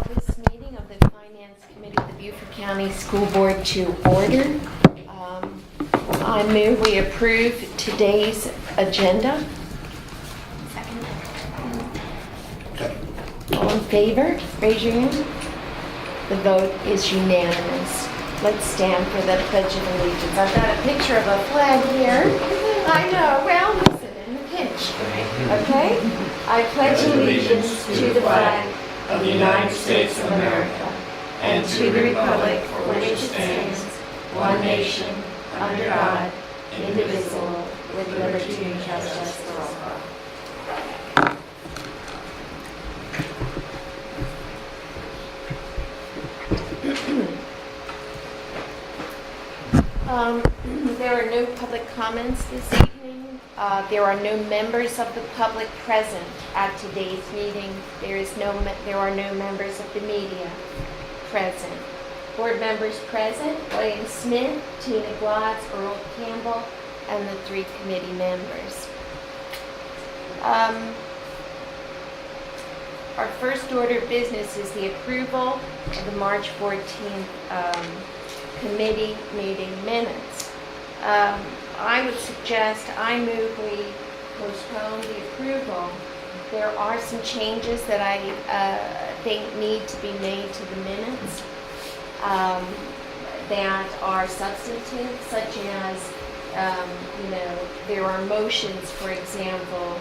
This meeting of the Finance Committee of the Beaufort County School Board to order. I move we approve today's agenda. Second. All in favor? Raise your hand. The vote is unanimous. Let's stand for the Pledge of Allegiance. I've got a picture of a flag here. I know. Well, listen, in the pinch. Okay? I pledge allegiance to the flag of the United States of America and to the republic for which it stands, one nation, under God, indivisible, with liberty and justice for all. There are no public comments this evening. There are no members of the public present at today's meeting. There are no members of the media present. Board members present: William Smith, Tina Glotz, Earl Campbell, and the 3 committee members. Our first order of business is the approval of the March 14th committee meeting minutes. I would suggest I move we postpone the approval. There are some changes that I think need to be made to the minutes that are substantive, such as, there are motions, for example,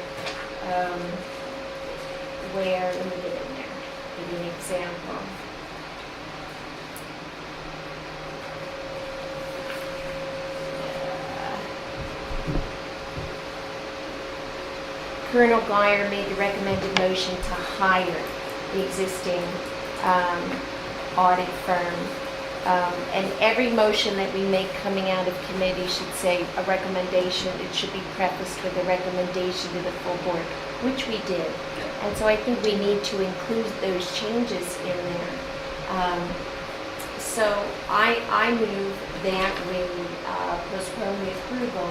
where, let me get in there, give you an example. Colonel Geyer made the recommended motion to hire the existing audit firm. And every motion that we make coming out of committee should say a recommendation. It should be prefaced with a recommendation to the full board, which we did. And so I think we need to include those changes in there. So I move that we postpone the approval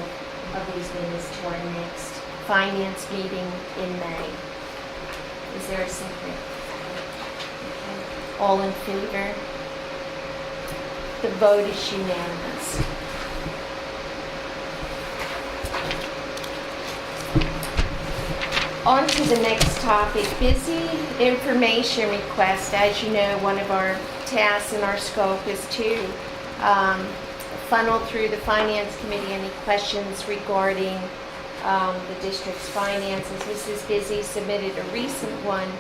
of these minutes to our next finance meeting in May. Is there a second? Okay. All in favor? The vote is unanimous. On to the next topic, busy information request. As you know, one of our tasks in our scope is to funnel through the Finance Committee any questions regarding the district's finances. Mrs. Busy submitted a recent one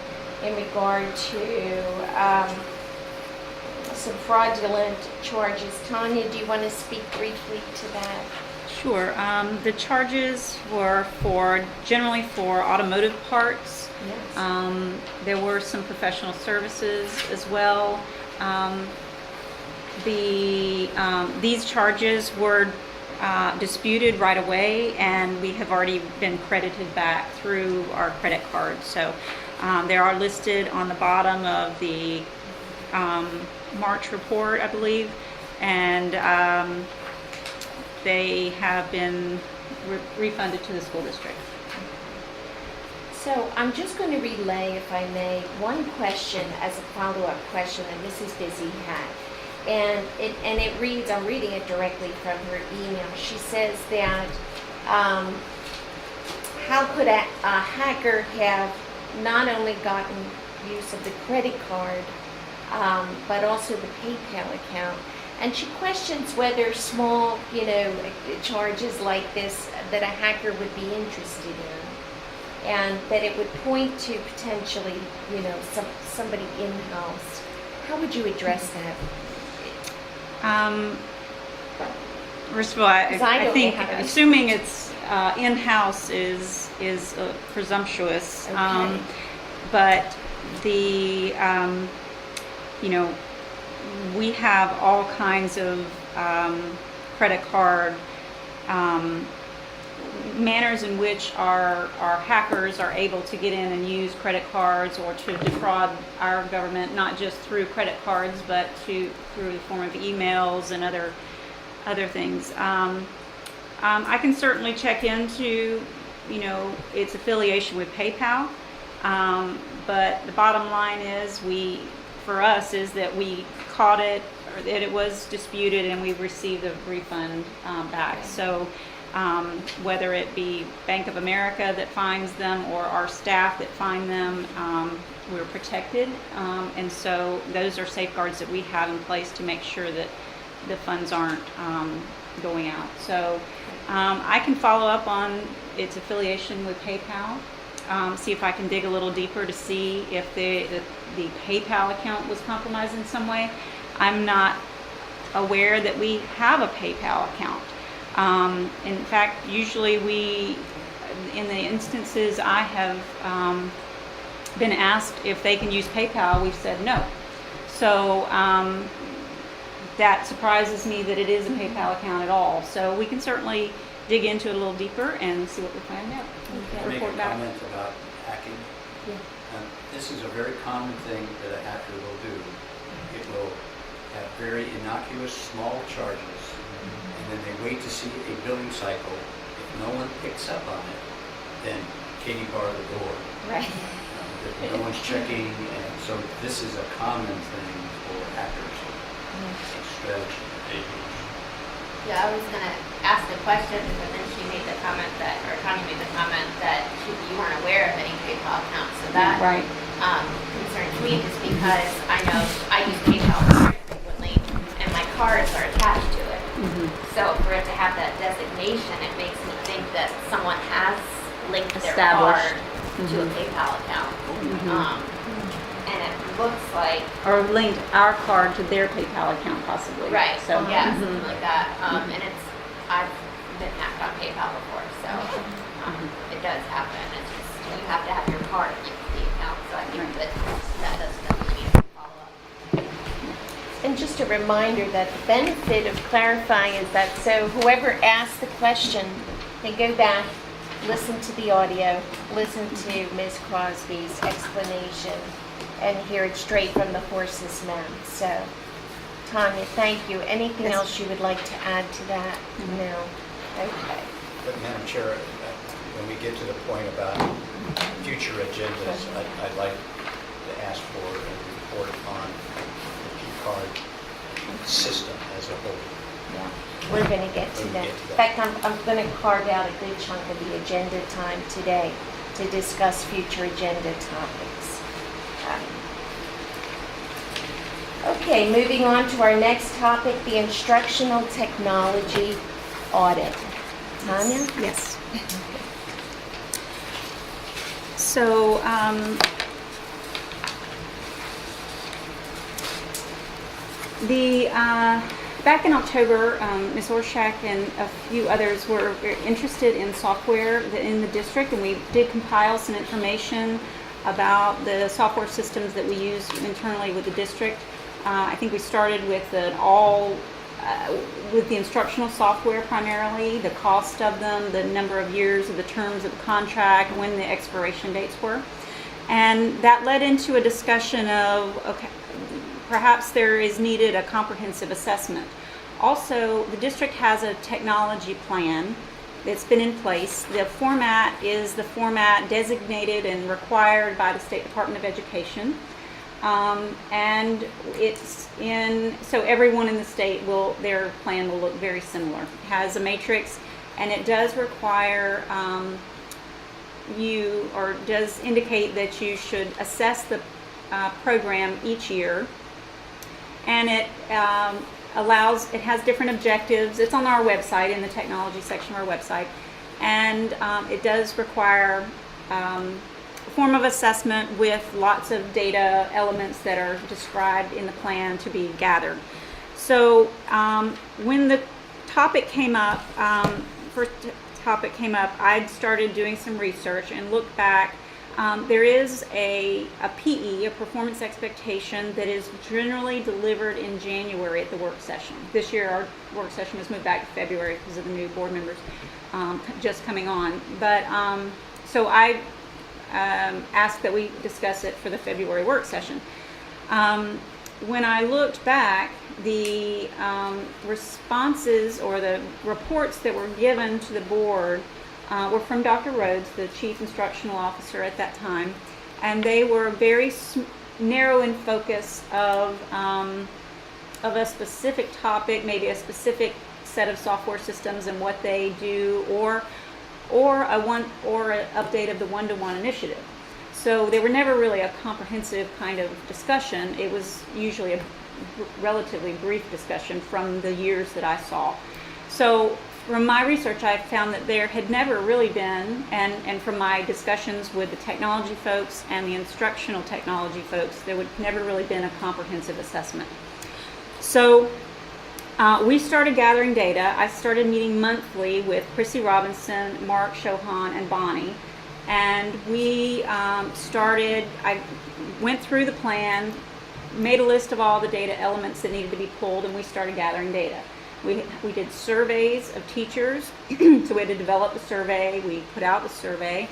in regard to some fraudulent charges. Tanya, do you want to speak briefly to that? Sure. The charges were generally for automotive parts. Yes. There were some professional services as well. These charges were disputed right away, and we have already been credited back through our credit cards. So they are listed on the bottom of the March report, I believe, and they have been refunded to the school district. So I'm just going to relay, if I may, one question as a follow-up question that Mrs. Busy had. And it reads, I'm reading it directly from her email. She says that how could a hacker have not only gotten use of the credit card, but also the PayPal account? And she questions whether small, charges like this that a hacker would be interested in, and that it would point to potentially, somebody in-house. How would you address that? First of all, I think assuming it's in-house is presumptuous. Okay. But we have all kinds of credit card manners in which our hackers are able to get in and use credit cards or to defraud our government, not just through credit cards, but through the form of emails and other things. I can certainly check into, its affiliation with PayPal, but the bottom line is we for us is that we caught it, or that it was disputed, and we received a refund back. So whether it be Bank of America that fines them or our staff that fine them, we're protected. And so those are safeguards that we have in place to make sure that the funds aren't going out. So I can follow up on its affiliation with PayPal, see if I can dig a little deeper to see if the PayPal account was compromised in some way. I'm not aware that we have a PayPal account. In fact, usually in the instances I have been asked if they can use PayPal, we've said no. So that surprises me that it is a PayPal account at all. So we can certainly dig into it a little deeper and see what we find out. Can I make a comment about hacking? Yeah. This is a very common thing that a hacker will do. It will have very innocuous small charges, and then they wait to see a billing cycle. If no one picks up on it, then Katie bar the door. Right. No one's checking, and so this is a common thing for hackers. It's a strategy. Yeah, I was gonna ask the question, but then she made the comment that, or Tanya made the comment that you weren't aware of any PayPal accounts. So that Right. concerns me, just because I know I use PayPal very frequently, and my cards are attached to it. So for it to have that designation, it makes me think that someone has linked their Established. card to a PayPal account. And it looks like Or linked our card to their PayPal account possibly. right. So Yeah, something like that. And I've been hacked on PayPal before, so it does happen. It's just you have to have your card linked to the account. So I think that does definitely need to follow up. And just a reminder that the benefit of clarifying is that so whoever asked the question, they go back, listen to the audio, listen to Ms. Crosby's explanation, and hear it straight from the horse's mouth. So, Tanya, thank you. Anything Yes. else you would like to add to that? No. Okay. But Madam Chair, when we get to the point about future agendas, I'd like to ask for a report on the P-card system as a whole. Yeah. We're going to get to When we that. get to In that. fact, I'm going to carve out a good chunk of the agenda time today to discuss future agenda topics. Okay, moving on to our next topic, the instructional technology audit. Tanya? Yes. So, back in October, Ms. Orshak and a few others were very interested in software in the district, and we did compile some information about the software systems that we use internally with the district. I think we started with with the instructional software primarily, the cost of them, the number of years of the terms of the contract, when the expiration dates were. And that led into a discussion of, okay, perhaps there is needed a comprehensive assessment. Also, the district has a technology plan that's been in place. The format is the format designated and required by the State Department of Education. And it's so everyone in the state their plan will look very similar. It has a matrix, and it does require does indicate that you should assess the program each year. And it it has different objectives. It's on our website, in the technology section of our website. And it does require form of assessment with lots of data elements that are described in the plan to be gathered. So when the topic came up, I'd started doing some research and looked back. There is a PE, a performance expectation, that is generally delivered in January at the work session. This year our work session was moved back to February because of the new board members just coming on. But so I asked that we discuss it for the February work session. When I looked back, the responses or the reports that were given to the board were from Dr. Rhodes, the Chief Instructional Officer at that time, and they were very narrow in focus of a specific topic, maybe a specific set of software systems and what they do, or an update of the one-to-one initiative. So they were never really a comprehensive kind of discussion. It was usually a relatively brief discussion from the years that I saw. So from my research, I found that there had never really been, and from my discussions with the technology folks and the instructional technology folks, there would never really been a comprehensive assessment. So we started gathering data. I started meeting monthly with Chrissy Robinson, Mark Chauhan, and Bonnie. And we I went through the plan, made a list of all the data elements that needed to be pulled, and we started gathering data. We did surveys of teachers, so we had to develop the survey. We put out the survey.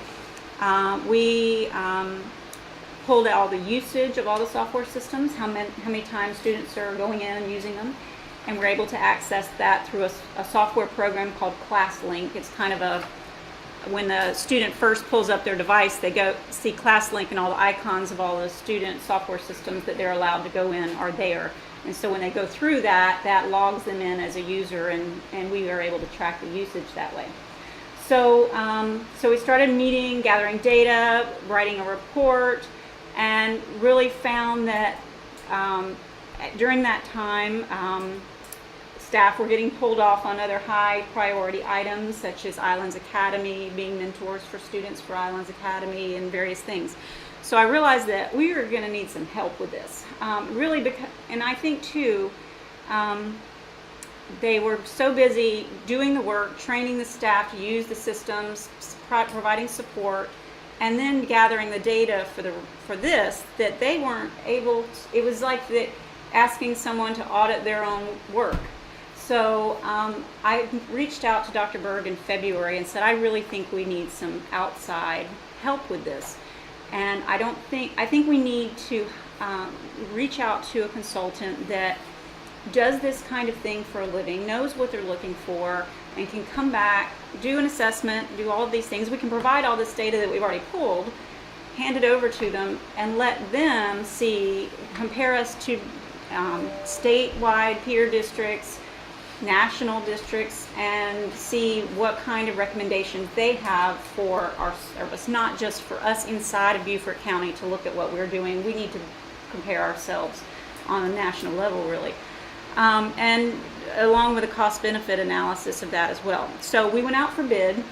We pulled out all the usage of all the software systems, how many times students are going in and using them, and we're able to access that through a software program called ClassLink. It's kind of when the student first pulls up their device, they go see ClassLink, and all the icons of all the student software systems that they're allowed to go in are there. And so when they go through that logs them in as a user, and we are able to track the usage that way. So we started meeting, gathering data, writing a report, and really found that during that time, staff were getting pulled off on other high priority items, such as Islands Academy, being mentors for students for Islands Academy, and various things. So I realized that we were going to need some help with this. And I think too, they were so busy doing the work, training the staff to use the systems, providing support, and then gathering the data for this, that they weren't able to, it was like asking someone to audit their own work. So I reached out to Dr. Berg in February and said, I really think we need some outside help with this. And I think we need to reach out to a consultant that does this kind of thing for a living, knows what they're looking for, and can come back, do an assessment, do all of these things. We can provide all this data that we've already pulled, hand it over to them, and let them compare us to statewide peer districts, national districts, and see what kind of recommendations they have for our service, not just for us inside of Beaufort County to look at what we're doing. We need to compare ourselves on a national level, really. And along with a cost-benefit analysis of that as well. So we went out for bid.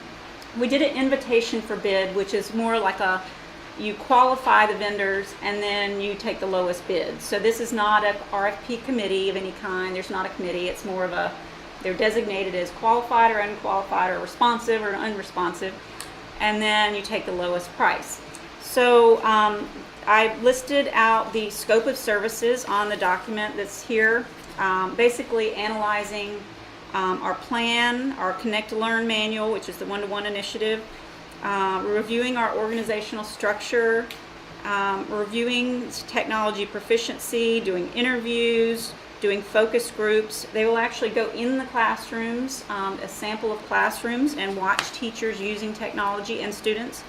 We did an invitation for bid, which is more like you qualify the vendors and then you take the lowest bid. So this is not an RFP committee of any kind. There's not a committee. It's more of they're designated as qualified or unqualified, or responsive or unresponsive, and then you take the lowest price. So I listed out the scope of services on the document that's here, basically analyzing our plan, our Connect to Learn manual, which is the one-to-one initiative, reviewing our organizational structure, reviewing technology proficiency, doing interviews, doing focus groups. They will actually go in the classrooms, a sample of classrooms, and watch teachers using technology and students.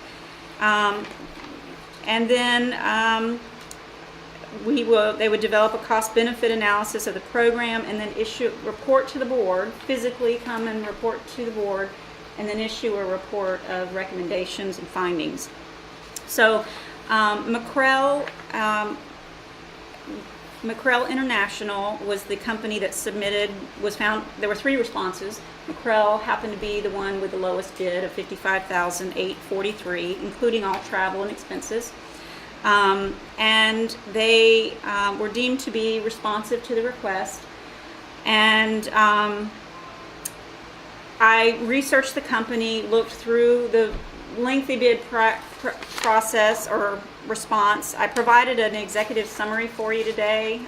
And then they would develop a cost-benefit analysis of the program, and then report to the board, physically come and report to the board, and then issue a report of recommendations and findings. So McCrell International was the company that there were 3 responses. McCrell happened to be the one with the lowest bid of $55,843, including all travel and expenses. And they were deemed to be responsive to the request. And I researched the company, looked through the lengthy bid process or response. I provided an executive summary for you today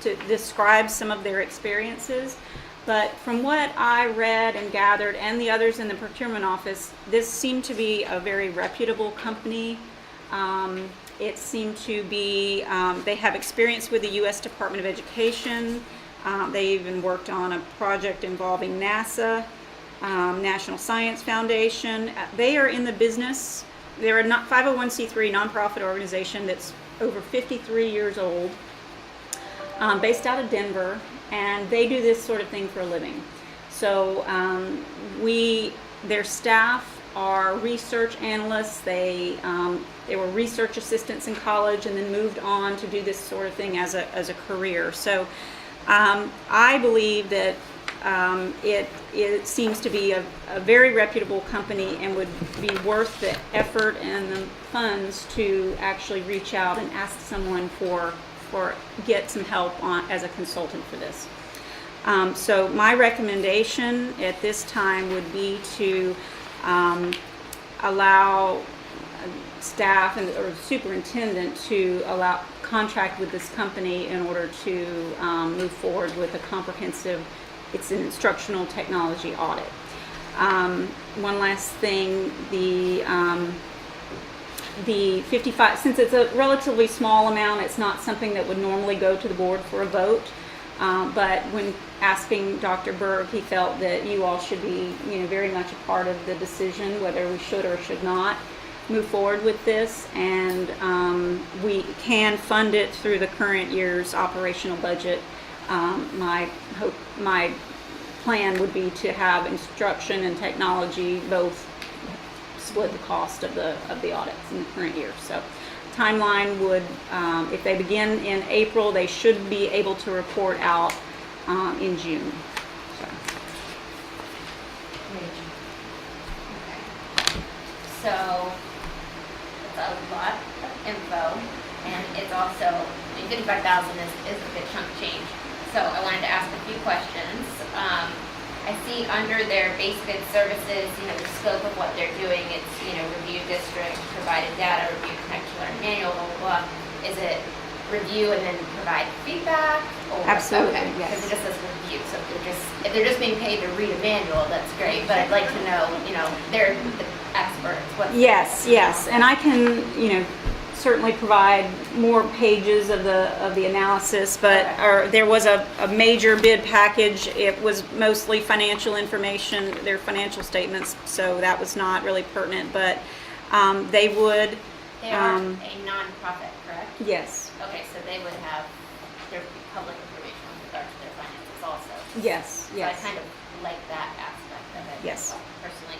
to describe some of their experiences. But from what I read and gathered, and the others in the procurement office, this seemed to be a very reputable company. It seemed to be, they have experience with the U.S. Department of Education. They even worked on a project involving NASA, National Science Foundation. They are in the business. They're a 501c3 nonprofit organization that's over 53 years old, based out of Denver, and they do this sort of thing for a living. So their staff are research analysts. They were research assistants in college and then moved on to do this sort of thing as a career. So I believe that it seems to be a very reputable company and would be worth the effort and the funds to actually reach out and ask someone for get some help as a consultant for this. So my recommendation at this time would be to allow staff or superintendent to contract with this company in order to move forward with a comprehensive, it's an instructional technology audit. One last thing, the 55, since it's a relatively small amount, it's not something that would normally go to the board for a vote. But when asking Dr. Berg, he felt that you all should be, very much a part of the decision whether we should or should not move forward with this, and we can fund it through the current year's operational budget. My plan would be to have instruction and technology both split the cost of the audits in the current year. So timeline would, if they begin in April, they should be able to report out in June. So it's a lot of info, and it's also, 55,000 is a good chunk of change. So I wanted to ask a few questions. I see under their basic services, the scope of what they're doing, it's, review district, provided data, review connect to learn manual, blah, blah, blah. Is it review and then provide feedback? Or, Absolutely, okay, yes. because it just says review, so if they're just being paid to read a manual, that's great, but I'd like to know, they're the experts. Yes, and I can, certainly provide more pages of the analysis, but there was a major bid package. It was mostly financial information, their financial statements, so that was not really pertinent, but they would. They are a non-profit, correct? Yes. Okay, so they would have their public information with regard to their finances also. Yes. So I kind of like that aspect of it. Yes. Personally.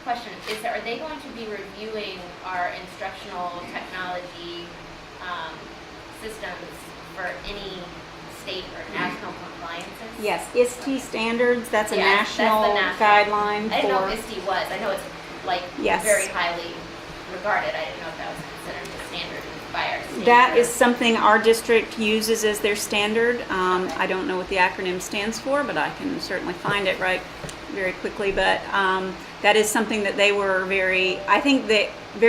Question, are they going to be reviewing our instructional technology systems for any state or national compliances? Yes, ISTE standards, that's a Yes, national that's the guideline I didn't know for, if ISTE was. I know it's Yes. very highly regarded. I didn't know if that was considered the standard by our state. that is something our district uses as their standard. I don't know what the acronym stands for, but I can certainly find it very quickly, but that is something that they were very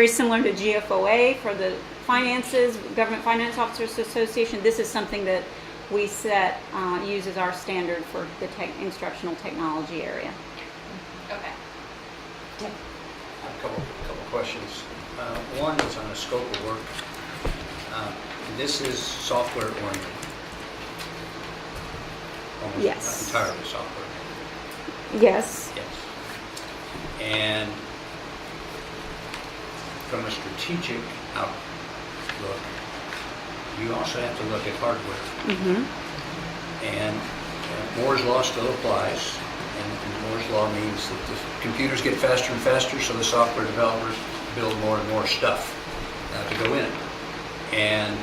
similar to GFOA for the finances, Government Finance Officers Association. This is something that we use as our standard for the instructional technology area. Okay. I have a couple questions. One is on the scope of work. This is software oriented. Almost Yes. entirely software. Yes. Yes. And from a strategic outlook, you also have to look at hardware. Mm-hmm. And Moore's Law still applies. And Moore's Law means that the computers get faster and faster, so the software developers build more and more stuff to go in it. And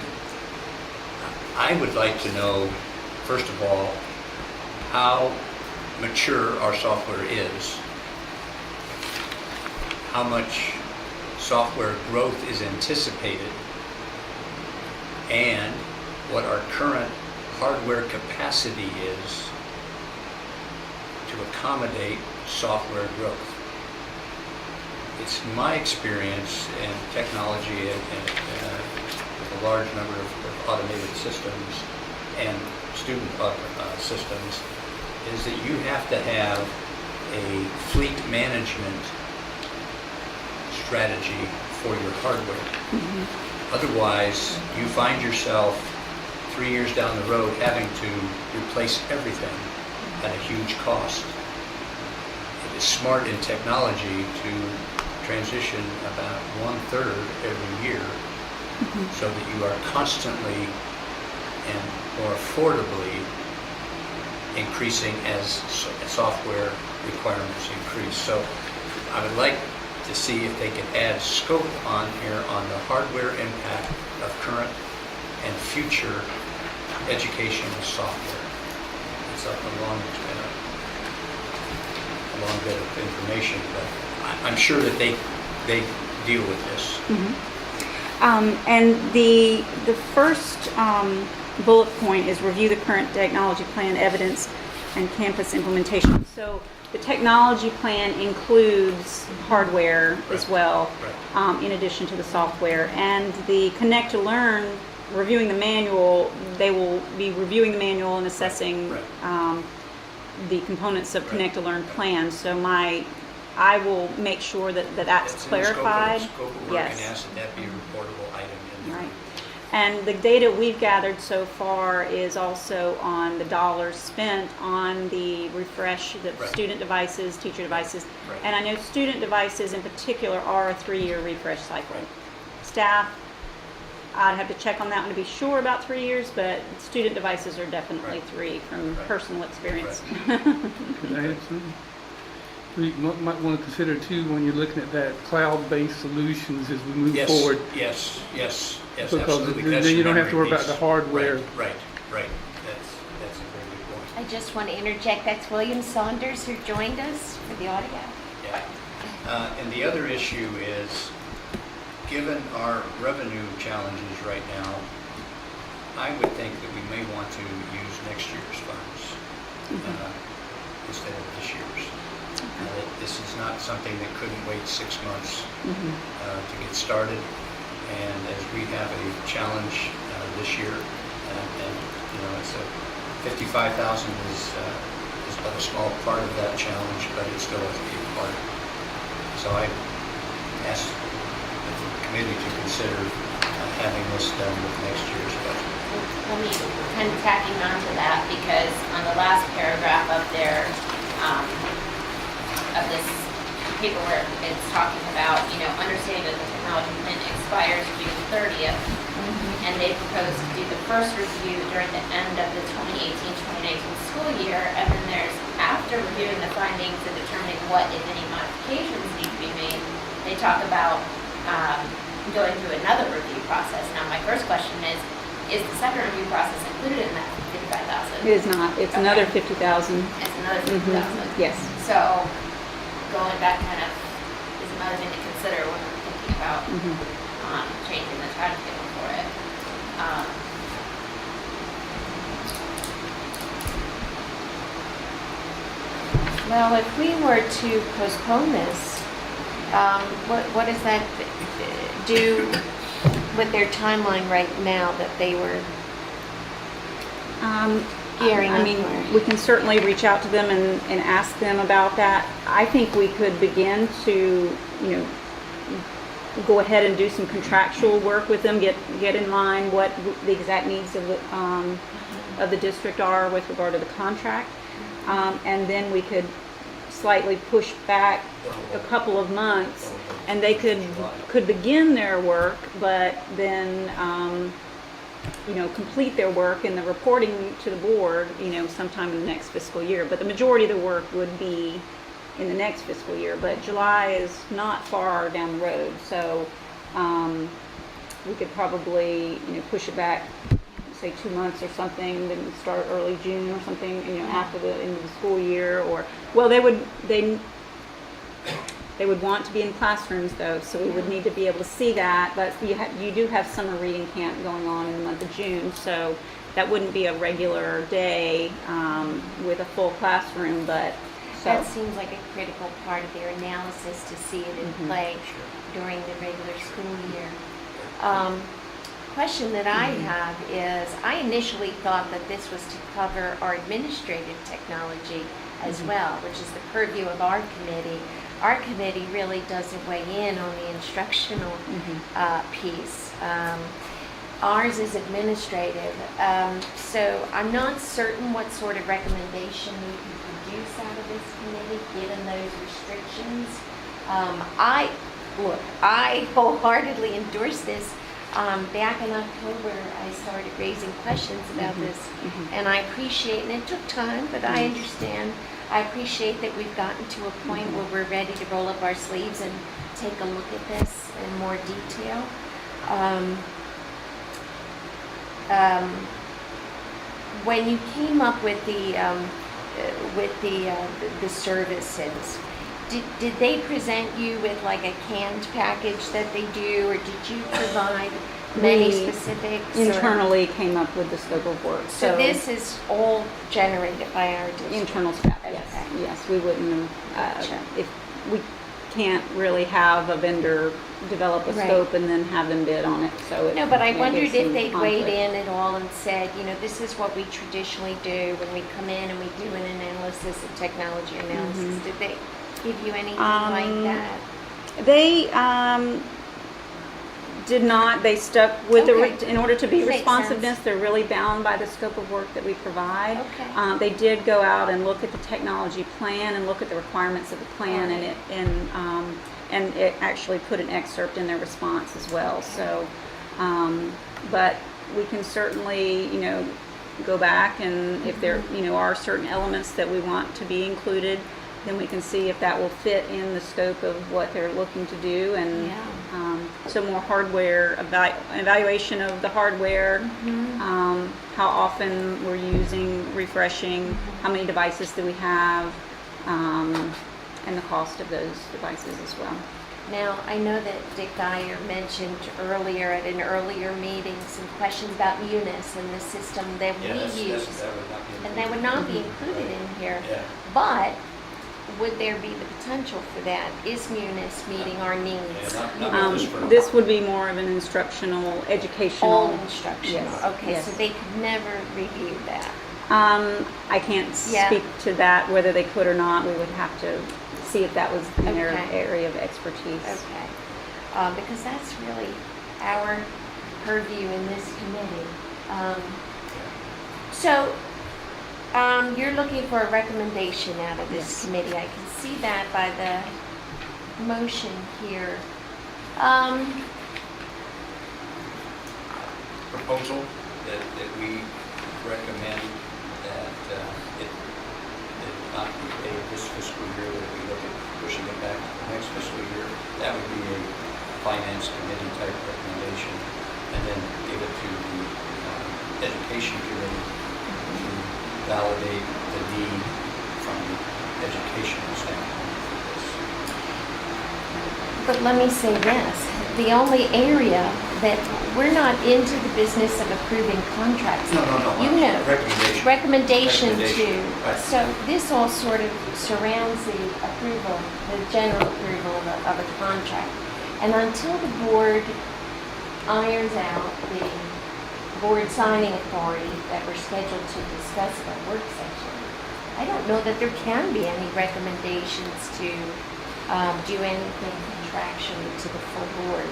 I would like to know, first of all, how mature our software is, how much software growth is anticipated, and what our current hardware capacity is to accommodate software growth. It's my experience in technology and with a large number of automated systems and student systems is that you have to have a fleet management strategy for your hardware. Mm-hmm. Otherwise, you find yourself 3 years down the road having to replace everything at a huge cost. It is smart in technology to transition about 1/3 every year so that you are constantly and more affordably increasing as software requirements increase. So I would like to see if they can add scope on here on the hardware impact of current and future educational software. It's a long bit of information, but I'm sure that they deal with this. And the first bullet point is review the current technology plan evidence and campus implementation. So the technology plan includes hardware as Right. well, Right. in addition to the software. And the Connect to Learn, reviewing the manual, they will be reviewing the manual and assessing Right. the components of Right. Connect to Learn plan. So I will make sure that that's It's clarified. in the scope of work Yes. and ask that that be a reportable item in there. Right. And the data we've gathered so far is also on the dollars spent on the refresh, the Right. student devices, teacher devices. Right. And I know student devices in particular are a 3-year refresh cycle. Right. Staff, I'd have to check on that one to be sure about 3 years, but student devices are definitely Right. 3 from Right. personal experience. Could I add something? We might want to consider too, when you're looking at that cloud-based solutions as we move Yes, forward. yes, Because absolutely. then That's you the don't have to worry memory about the piece. hardware. Right. That's a very good point. I just want to interject, that's William Saunders who joined us for the audio. Yeah. And the other issue is, given our revenue challenges right now, I would think that we may want to use next year's funds instead of this year's. That this is not something that couldn't wait 6 months to get started. And as we have a challenge this year, and it's a 55,000 is but a small part of that challenge, but it still is a big part. So I ask the committee to consider having this done with next year's budget. Let me kind of tacking on to that, because on the last paragraph up there, of this paperwork, it's talking about, understanding that the technology plan expires June 30th, and they propose to do the first review during the end of the 2018-2019 school year, and then there's, after reviewing the findings and determining what, if any, modifications need to be made, they talk about going through another review process. Now, my first question is the second review process included in that 55,000? It is not. It's Okay. another 50,000. It's another 50,000? Yes. So, going back kind of is another thing to consider when we're thinking about changing the timetable for it. Well, if we were to postpone this, what does that do with their timeline right now that they were gearing I up mean, for? we can certainly reach out to them and ask them about that. I think we could begin to, go ahead and do some contractual work with them, get in line what the exact needs of the district are with regard to the contract. And then we could slightly push back a couple of months, and they could begin their work, but then complete their work in the reporting to the board, sometime in the next fiscal year. But the majority of the work would be in the next fiscal year. But July is not far down the road, so we could probably, push it back, say 2 months or something, then start early June or something, after the end of the school year. Or, well, they would want to be in classrooms though, so we would need to be able to see that. But you do have summer reading camp going on in the month of June, so that wouldn't be a regular day with a full classroom. But That seems like a critical part of their analysis, to see it in play during the regular school year. Question that I have is, I initially thought that this was to cover our administrative technology as well, which is the purview of our committee. Our committee really doesn't weigh in on the instructional piece. Ours is administrative, so I'm not certain what sort of recommendation we can produce out of this committee, given those restrictions. I wholeheartedly endorse this. back in October, I started raising questions about this, and I appreciate, and it took time, but I understand. I appreciate that we've gotten to a point where we're ready to roll up our sleeves and take a look at this in more detail. When you came up with the services, did they present you with like a canned package that they do, or did you provide many We specifics? or- Internally came up with the scope of work. So this is all generated by our district? Internal staff, yes. Okay. Yes, we wouldn't, Gotcha. if, we can't really have a vendor develop a Right. scope and then have them bid on it, so it. No, but I it wondered gives if some they weighed conflict. in at all and said, this is what we traditionally do when we come in and we do an analysis, a technology analysis. Did they give you anything like that? They, did not, they stuck with Okay. in order to be Makes responsiveness, sense. they're really bound by the scope of work that we provide. Okay. They did go out and look at the technology plan and look at the requirements of the plan, and it actually put an excerpt in their response as well. So, but we can certainly, go back, and if there, are certain elements that we want to be included, then we can see if that will fit in the scope of what they're looking to do, and so more hardware, evaluation of the hardware, how often we're using, refreshing, how many devices do we have, and the cost of those devices as well. Now, I know that Dick Dyer mentioned earlier at an earlier meeting some questions about Munis and the system that we use. That would not be. And that would not be included in here. Yeah. But would there be the potential for that? Is Munis meeting our needs? Yeah, not this for- This would be more of an instructional, educational. All instructional? Yes, Okay, yes. so they could never review that? I can't Yeah. speak to that, whether they could or not. We would have to see if that was in their Okay. area of expertise. Okay, because that's really our purview in this committee. So, you're looking for a recommendation out of this Yes. committee. I can see that by the motion here. Proposal that we recommend that it not be paid this fiscal year, that we look at pushing it back to the next fiscal year. That would be a finance committee type recommendation, and then give it to the education committee to validate the need from the educational standpoint for this. But let me say this, the only area that we're not into the business of approving contracts. No. You know. Recommendation. Recommendation to, Recommendation, right. so this all sort of surrounds the approval, the general approval of a contract. And until the board irons out the board signing authority that we're scheduled to discuss in our work session, I don't know that there can be any recommendations to do anything contractually to the full board.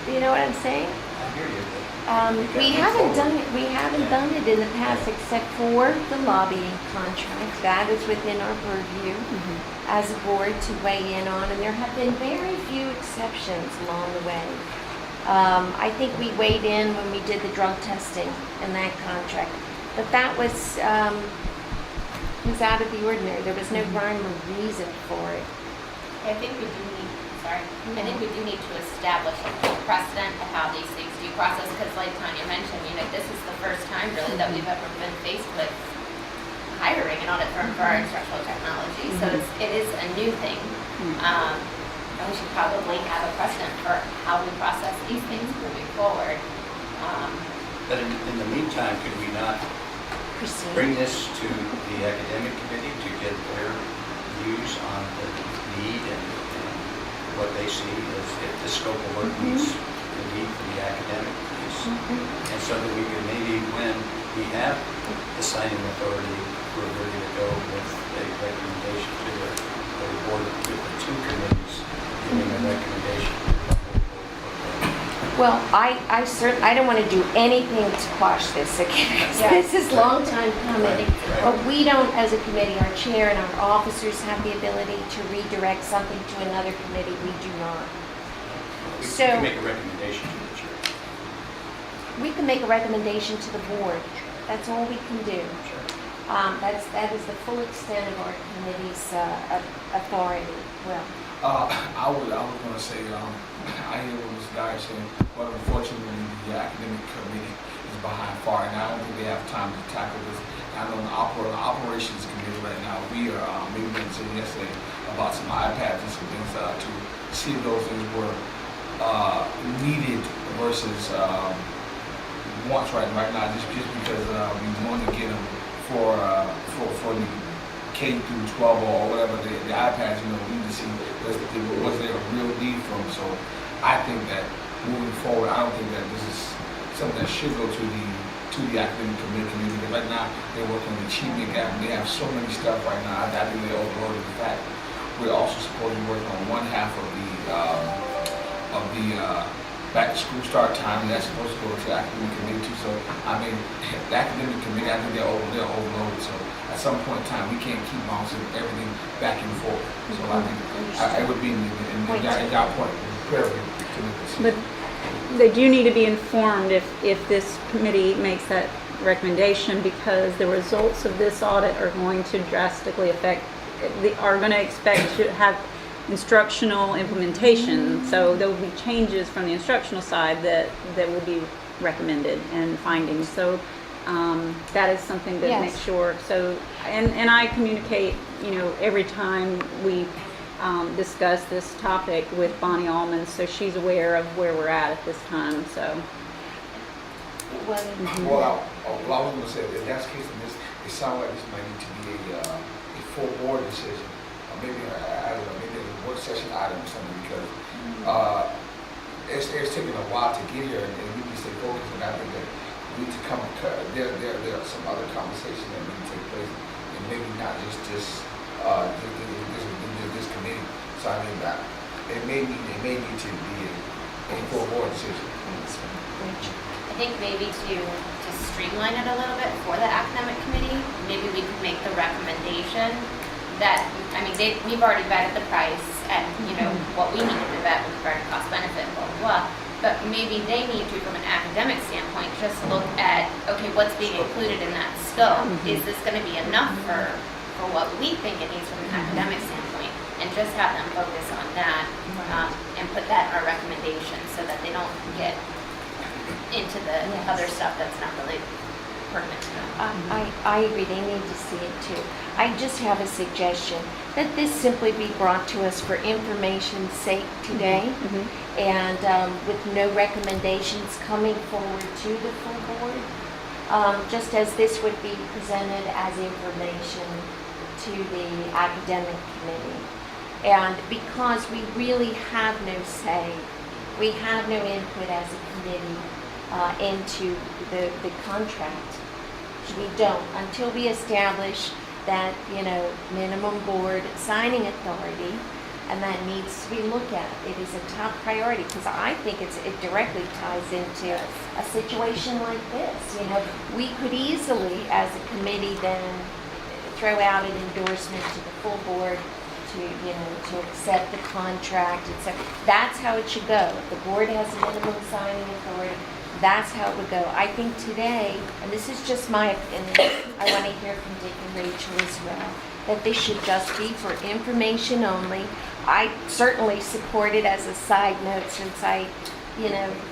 Do you know what I'm saying? I hear you. We haven't done it in the past except for the lobbying contract. That is within our purview as a board to weigh in on, and there have been very few exceptions along the way. I think we weighed in when we did the drug testing in that contract, but that was out of the ordinary. There was no rhyme or reason for it. I think we do need, I think we do need to establish a precedent of how these things do process, because like Tanya mentioned, this is the first time really that we've ever been faced with hiring an audit firm for our instructional technology. So it is a new thing. And we should probably have a precedent for how we process these things moving forward. But in the meantime, could we not Proceed. bring this to the academic committee to get their views on the need and what they see as if the scope of work meets the need for the academic piece? And so that we could maybe, when we have the signing authority, we're ready to go with a recommendation to the board, with the two committees giving a recommendation. Well, I don't want to do anything to quash this again. This is long time coming. Right. But we don't, as a committee, our chair and our officers have the ability to redirect something to another committee. We do not. We So- can make a recommendation to the chair. We can make a recommendation to the board. That's all we can do. That is the full extent of our committee's authority. Well, I was going to say, I hear what Ms. Dyer saying, but unfortunately, the academic committee is behind far, and I don't think they have time to tackle this. I know the operations committee right now, we are, maybe we said yesterday about some iPads and some things to see if those things were needed versus wants right now, just because we want to get them for the K through 12 or whatever, the iPads, we need to see was there a real need for them. So I think that moving forward, I don't think that this is something that should go to the academic committee, because right now they're working on the achievement gap, and they have so many stuff right now. I think they're overloaded. In fact, we're also supposed to be working on one half of the back to school start time, and that's supposed to go to the academic committee too. So I mean, the academic committee, I think they're overloaded. So at some point in time, we can't keep bouncing everything back and forth. So I think it would be in that point very to this. But they do need to be informed if this committee makes that recommendation, because the results of this audit are going to drastically affect, are going to expect to have instructional implementation. So there will be changes from the instructional side that will be recommended and findings. So that is something to Yes. make sure. So, and I communicate, every time we discuss this topic with Bonnie Allman, so she's aware of where we're at this time. So, well, Well, I was going to say, if that's the case, in this, it sounds like this might need to be a full board decision, or maybe I don't know, maybe a work session item or something, because it's taking a while to get here, and we need to stay focused. And I think that we need to come. There are some other conversations that need to take place, and maybe not just this committee. So I mean, it may need to be a full board decision. I think maybe to streamline it a little bit for the academic committee, maybe we could make the recommendation that, we've already vetted the price and, what we needed to vet with regard to cost benefit, blah, blah, blah. But maybe they need to, from an academic standpoint, just look at, okay, what's being included in that scope? Is this going to be enough for what we think it needs from an academic standpoint? And just have them focus on that and put that in our recommendation so that they don't get into the other stuff that's not really pertinent to them. I agree, they need to see it too. I just have a suggestion that this simply be brought to us for information's sake today, and with no recommendations coming forward to the full board, just as this would be presented as information to the academic committee. And because we really have no say, we have no input as a committee into the contract. We don't, until we establish that, minimum board signing authority, and that needs to be looked at. It is a top priority, because I think it directly ties into a situation like this. We could easily, as a committee, then throw out an endorsement to the full board to accept the contract, etc. That's how it should go. If the board has a minimum signing authority, that's how it would go. I think today, and this is just my opinion, I want to hear from Dick and Rachel as well, that this should just be for information only. I certainly support it as a side note, since I,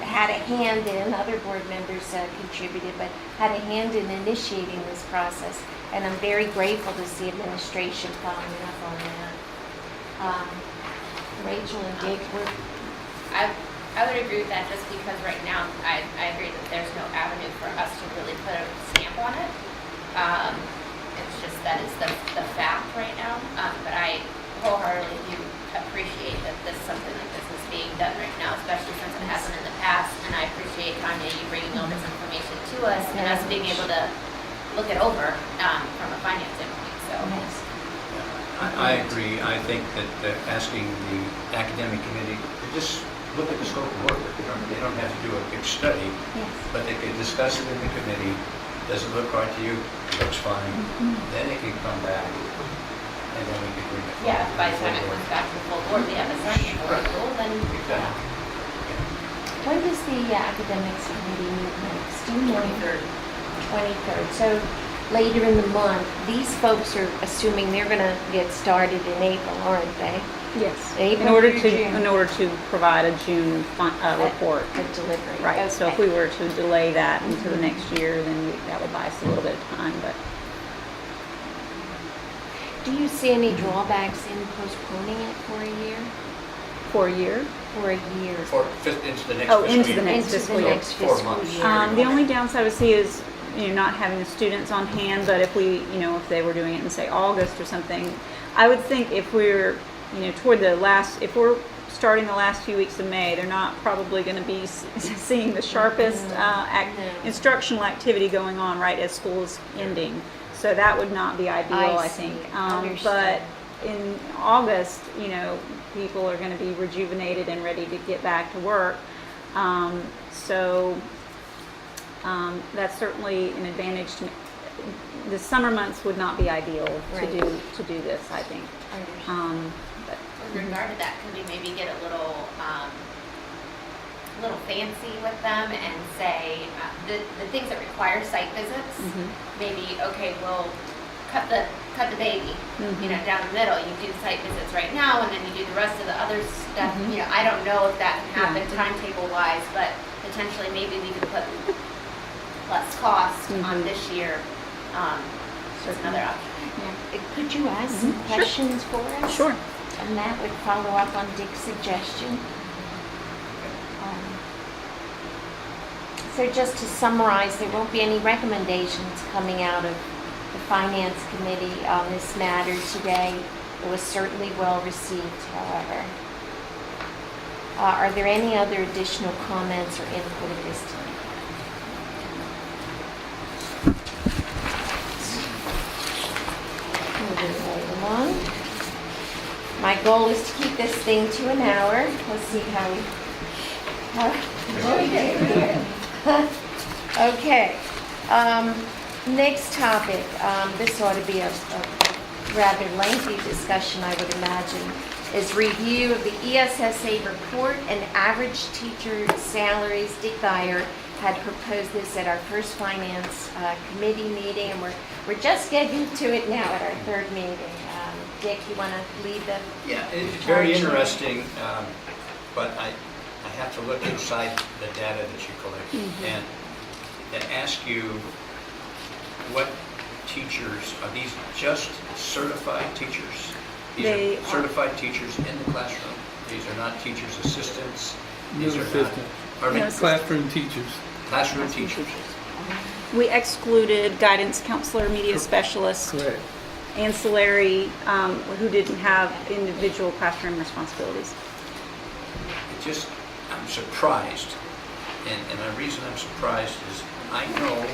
had a hand in, other board members contributed, but had a hand in initiating this process. And I'm very grateful to see administration following up on that. Rachel and Dick were... I would agree with that, just because right now I agree that there's no avenue for us to really put a stamp on it. It's just that is the fact right now. But I wholeheartedly do appreciate that something like this is being done right now, especially since it hasn't in the past. And I appreciate, Tanya, you bringing all this information to us and us being able to look it over from a finance standpoint. So. I agree. I think that asking the academic committee to just look at the scope of work. They don't have to do a big study, but they could discuss it in the committee. Does it look right to you? It looks fine. Then they can come back, and then we can bring it forward. Yeah, by the time it comes back to the full board, we have a signing authority, then. Exactly. When does the academics committee meet next? Do you know? 23rd. So later in the month, these folks are assuming they're going to get started in April, aren't they? Yes. April In order through to, June. in order to provide a June report. A delivery. Right, so if Okay. we were to delay that into the next year, then that would buy us a little bit of time, but Do you see any drawbacks in postponing it for a year? for a year. For a year. Into the next Oh, fiscal into year. the next Into fiscal the year. next 4 fiscal months. year. The only downside I would see is, not having the students on hand, but if we, if they were doing it in, say, August or something, I would think if we're, toward the last, if we're starting the last few weeks of May, they're not probably going to be seeing the sharpest instructional activity going on right as school is ending. So that would not be ideal, I see. think. Understood. But in August, people are going to be rejuvenated and ready to get back to work. So that's certainly an advantage to me. The summer months would not be ideal Right. to do this, I think. But With regard to that, could we maybe get a little fancy with them and say the things that require site visits? Maybe we'll cut the baby, down the middle. You do site visits right now, and then you do the rest of the other stuff. I don't know if that can happen timetable wise, but potentially maybe we could put less cost on this year. That's another option. Could you ask some questions for us? Sure. And that would follow up on Dick's suggestion. So just to summarize, there won't be any recommendations coming out of the Finance Committee on this matter today. It was certainly well received, however. Are there any other additional comments or input at this time? Moving right along. My goal is to keep this thing to an hour. Let's see how we get here. Okay. Next topic. This ought to be a rather lengthy discussion, I would imagine, is review of the ESSA report and average teacher salaries. Dick Geyer had proposed this at our first Finance Committee meeting, and we're just getting to it now at our third meeting. Dick, you want to lead the Yeah, it's very charge here? interesting, but I have to look inside the data that you collect and ask you what teachers, are these just certified teachers? These They are are. certified teachers in the classroom. These are not teachers' assistants. No These are not, assistant. pardon me? No assistant. Classroom teachers. Classroom teachers. we excluded guidance counselor, media specialist, Correct. ancillary, who didn't have individual classroom responsibilities. It just, I'm surprised, and the reason I'm surprised is I know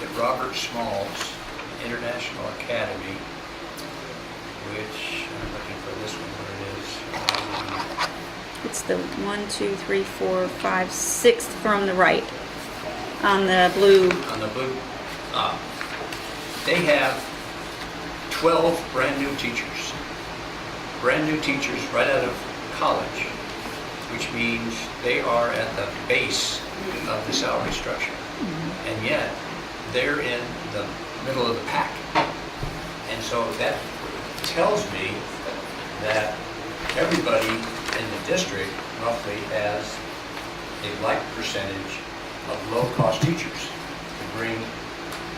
that Robert Small's International Academy, which, I'm looking for this one where it is. It's the 1, 2, 3, 4, 5, 6th from the right on the blue. On the blue, they have 12 brand new teachers. Brand new teachers right out of college, which means they are at the base of the salary structure. And yet, they're in the middle of the pack. And so that tells me that everybody in the district roughly has a like percentage of low-cost teachers to bring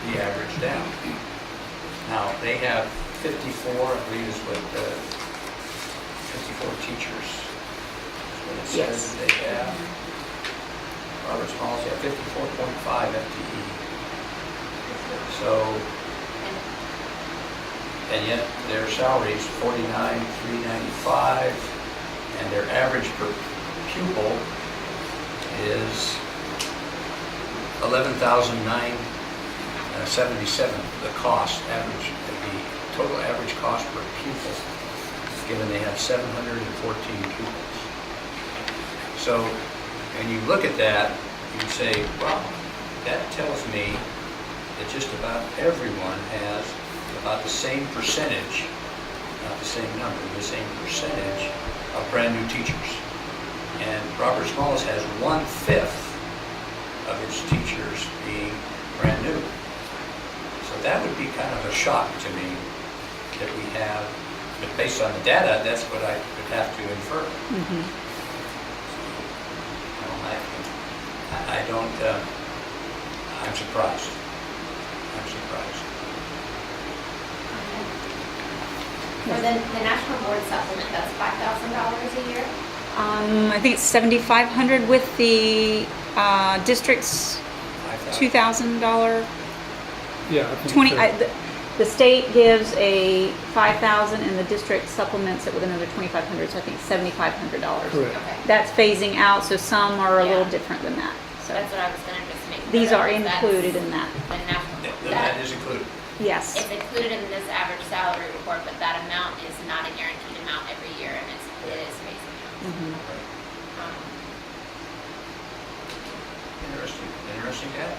the average down. Now, they have 54, I believe is what, 54 teachers is what it says they have. Robert Small's, yeah, 54.5 FTE. So, and yet their salary is $49,395, and their average per pupil is $11,977. The cost average, the total average cost per pupil, given they have 714 pupils. So, when you look at that, you say, wow, that tells me that just about everyone has about the same percentage, not the same number, the same percentage of brand new teachers. And Robert Smalls has 1/5 of its teachers being brand new. So that would be kind of a shock to me that we have, but based on the data, that's what I would have to infer. Mhm. I don't, I'm surprised. I'm surprised. For the National Board Supplement, that's $5,000 a year? I think it's 7,500 with the district's 5,000. $2,000. Yeah. I think 20. so. The state gives a 5,000, and the district supplements it with another 2,500. So I think $7,500. Correct. Okay. That's phasing out, so some are a little Yeah. different than that. So That's what I was gonna just make. these sure are that that's included in that. The national, That is included. Yes. it's included in this average salary report, but that amount is not a guaranteed amount every year, and it is phasing out. Mhm. Um, Interesting data.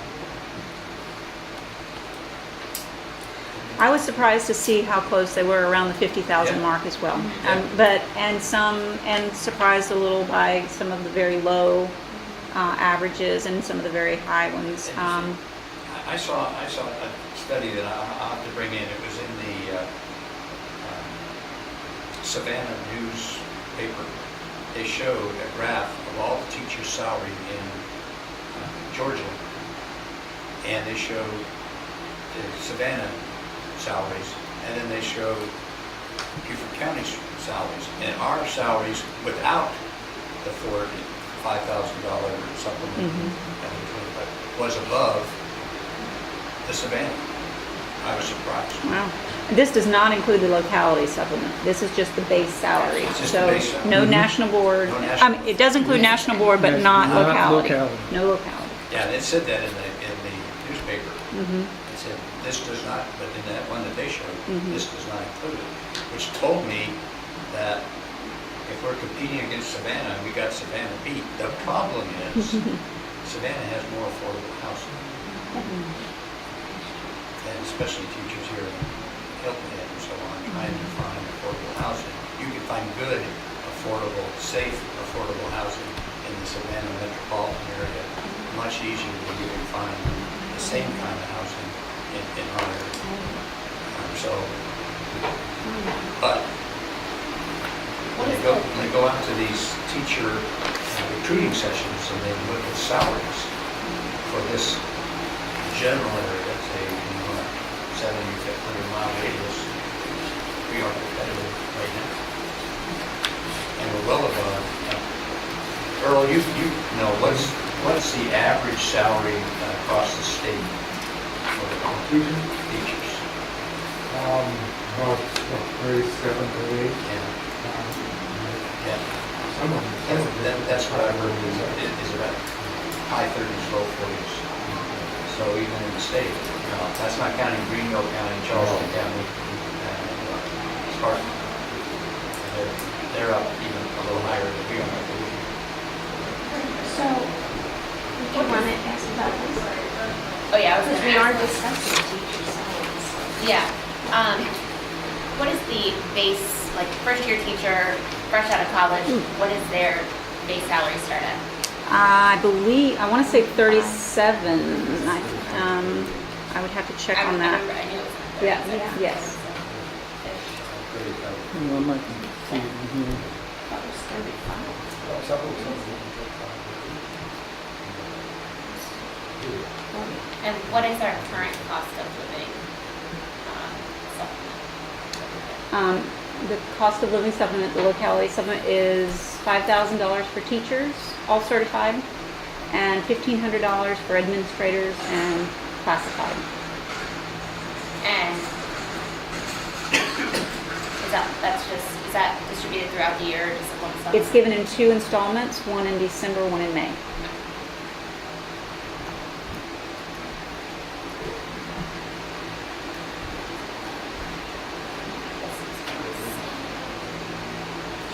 I was surprised to see how close they were around the 50,000 Yeah. mark as well. Yeah. And surprised a little by some of the very low averages and some of the very high ones. I saw a study that I'll have to bring in. It was in the Savannah newspaper. They showed a graph of all the teachers' salary in Georgia, and they showed the Savannah salaries, and then they showed Beaufort County's salaries, and our salaries without the $5,000 supplement was above the Savannah. I was surprised. Wow. This does not include the locality supplement. This is just the base salary. It's just the So base salary. no national board. No national- I mean, it does include national board, but not Not locality. locality. No locality. Yeah, and it said that in the newspaper. Mhm. It said, this does not, but in that one that they showed, Mhm. this does not include it, which told me that if we're competing against Savannah, we got Savannah beat. The problem is, Savannah has more affordable housing, and especially teachers here in Hilton Head and so on, trying to find affordable housing. You can find good, affordable, safe, affordable housing in the Savannah metropolitan area much easier than you can find the same kind of housing in our area. But when they go out to these teacher recruiting sessions and they look at salaries for this general area, say, 700-100 mile radius, we are competitive right now. And we're well above. Earl, you know, what's the average salary across the state for the teachers? About 37 to 8. Yeah. Some of them. That's what I heard is about high 30s, low 40s. So even in the state, that's not counting Greenville County, Charleston County, Spartan. They're up even a little higher than we are, I believe. So, did you want to ask about this? Oh, yeah, I was Because gonna we are ask. discussing teacher salaries. Yeah. What is the base, like, first-year teacher, fresh out of college, what is their base salary start at? I believe, I want to say 37. I would have to check I on that. remember, I knew it was. Yeah, 37. yes. Well, I might see it in here. That was 35. And what is our current cost of living supplement? The cost of living supplement, the locality supplement is $5,000 for teachers, all certified, and $1,500 for administrators and classified. And is that distributed throughout the year, or just one sum? It's given in 2 installments, one in December, one in May.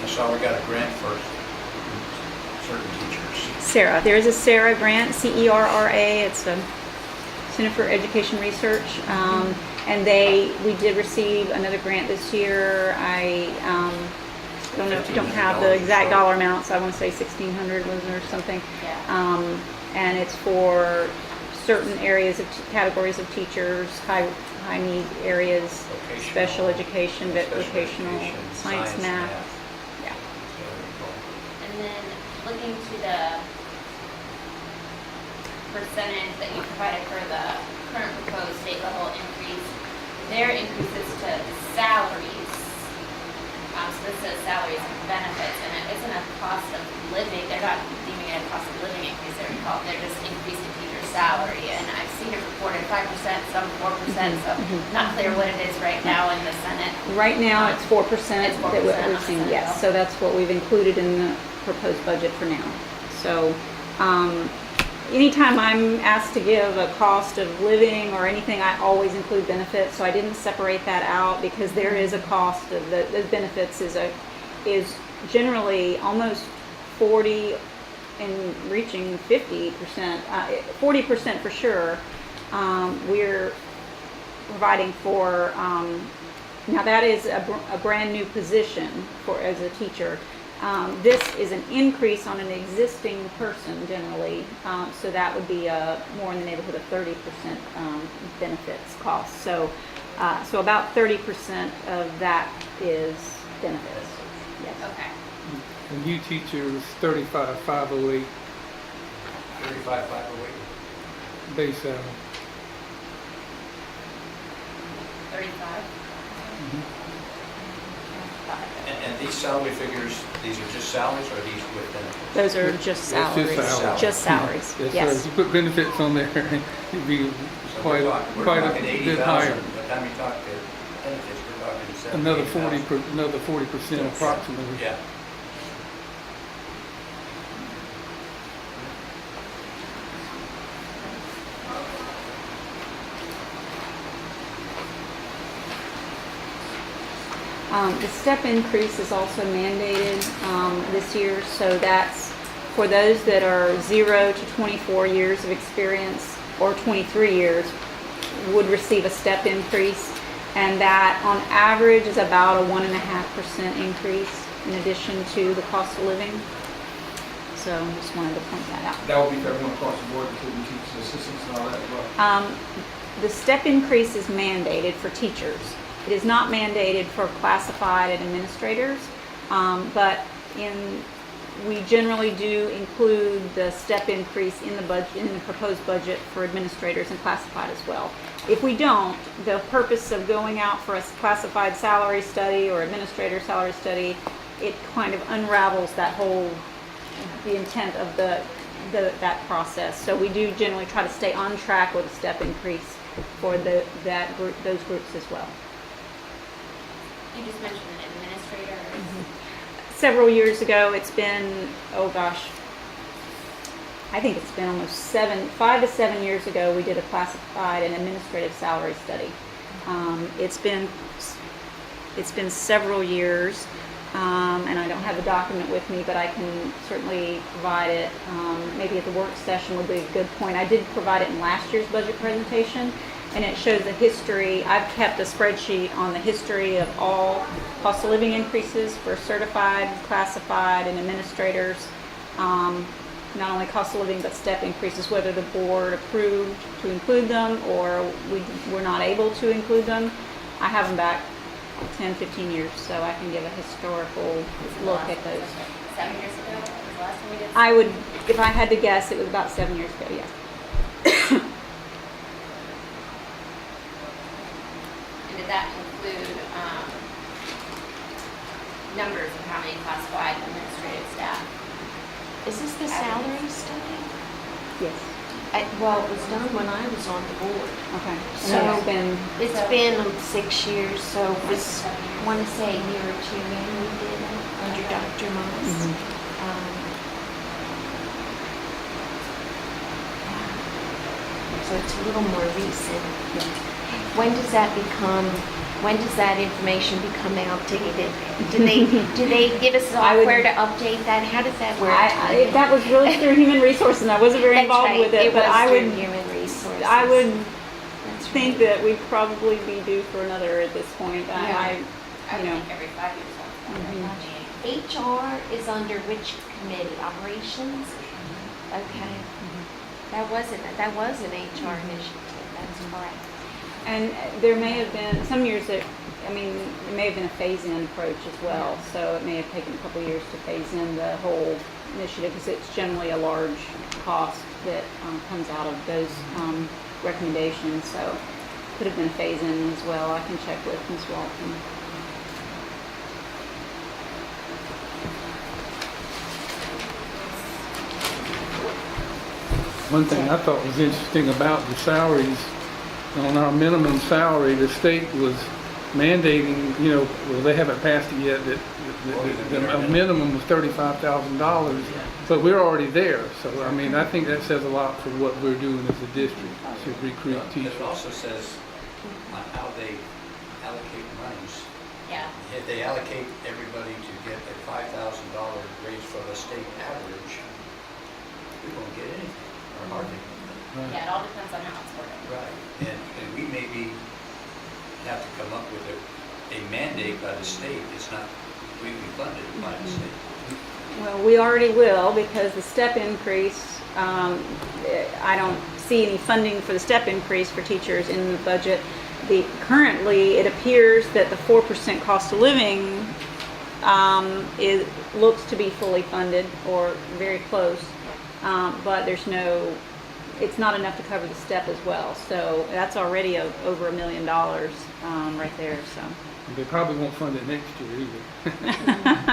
I saw we got a grant for certain teachers. Sarah, there is a Sarah grant, CERRA. It's a Center for Education Research, and we did receive another grant this year. don't have the exact dollar amount, so I want to say 1,600 was or something. Yeah. And it's for certain areas of categories of teachers, high need areas, Vocational, special education, special vocational, education, science, math. Yeah. So, And then looking to the percentage that you provided for the current proposed state level increase, their increases to salaries. So this says salaries and benefits, and it isn't a cost of living. They're not deeming it a cost of living increase. They're just increasing teacher salary. And I've seen it reported 5%, some 4%. So not clear what it is right now in the Senate. Right now, it's 4%. It's 4% that we're on the seeing, Senate yes. bill. So that's what we've included in the proposed budget for now. So, anytime I'm asked to give a cost of living or anything, I always include benefits. So I didn't separate that out because there is a cost of the benefits is generally almost 40 and reaching 50%, 40% for sure. We're providing for, now that is a brand new position as a teacher. This is an increase on an existing person generally, so that would be more in the neighborhood of 30% benefits cost. So about 30% of that is benefits. Yes. Okay. A new teacher is 35,508 35,508. base salary. 35. And these salary figures, these are just salaries or are these with benefits? Those are just That's just salaries. salaries. Just salaries. Yes, Yes. sir. If you put benefits on there, it'd be So quite we're a talking bit 80,000. higher. By the time you talk to benefits, we're talking 70,000. Another 40% approximately. Yeah. The step increase is also mandated this year, so that's for those that are 0 to 24 years of experience or 23 years would receive a step increase, and that on average is about a 1.5% increase in addition to the cost of living. So I just wanted to point that out. That would be for everyone across the board, including teachers, assistants, and all that as well. The step increase is mandated for teachers. It is not mandated for classified and administrators, but we generally do include the step increase in the budget, in the proposed budget for administrators and classified as well. If we don't, the purpose of going out for a classified salary study or administrator salary study, it kind of unravels the intent of that process. So we do generally try to stay on track with a step increase for those groups as well. You just mentioned an administrator. Several years ago, it's been, I think it's been almost 5 to 7 years ago, we did a classified and administrative salary study. It's been several years, and I don't have the document with me, but I can certainly provide it. Maybe at the work session would be a good point. I did provide it in last year's budget presentation, and it shows the history. I've kept a spreadsheet on the history of all cost of living increases for certified, classified, and administrators. Not only cost of living, but step increases, whether the board approved to include them or we were not able to include them. I have them back 10, 15 years, so I can give a historical look at those. 7 years ago was the last time we did. I would, if I had to guess, it was about 7 years ago, yes. And did that include numbers of how many classified administrative staff? Is this the salary study? Yes. Well, it was done when I was on the board. Okay. So- And it's been, It's been 6 years, so it was, I want to say a year or two when we did it under Dr. Moss. So it's a little more recent. When does that information become outdated? Do they give us I would- software to update that? How does that work? that was really through human resources, and I wasn't very That's involved right. with it, but was I through would, human resources. I would That's think right. that we'd probably be due for another at this point. Yeah. I You know. think every 5 years. Mhm. HR is under which committee? Operations? Okay. That was an HR initiative, that's correct. And there may have been, some years that, I mean, it may have been a phase-in approach as well. So it may have taken a couple years to phase in the whole initiative because it's generally a large cost that comes out of those recommendations. So could have been a phase-in as well. I can check with Ms. Walton. One thing I thought was interesting about the salaries, on our minimum salary, the state was mandating, well, they haven't passed it yet, that the minimum was $35,000, but we're already there. So, I mean, I think that says a lot for what we're doing as a district to recruit teachers. It also says on how they allocate monies. Yeah. If they allocate everybody to get a $5,000 raise for the state average, we won't get anything, or hardly anything. Right. Yeah, it all depends on how it's worded. Right, and we maybe have to come up with a mandate by the state. It's not completely funded by the state. Well, we already will because the step increase, I don't see any funding for the step increase for teachers in the budget. Currently, it appears that the 4% cost of living looks to be fully funded or very close, but it's not enough to cover the step as well. So that's already over $1 million right there. So They probably won't fund it next year either.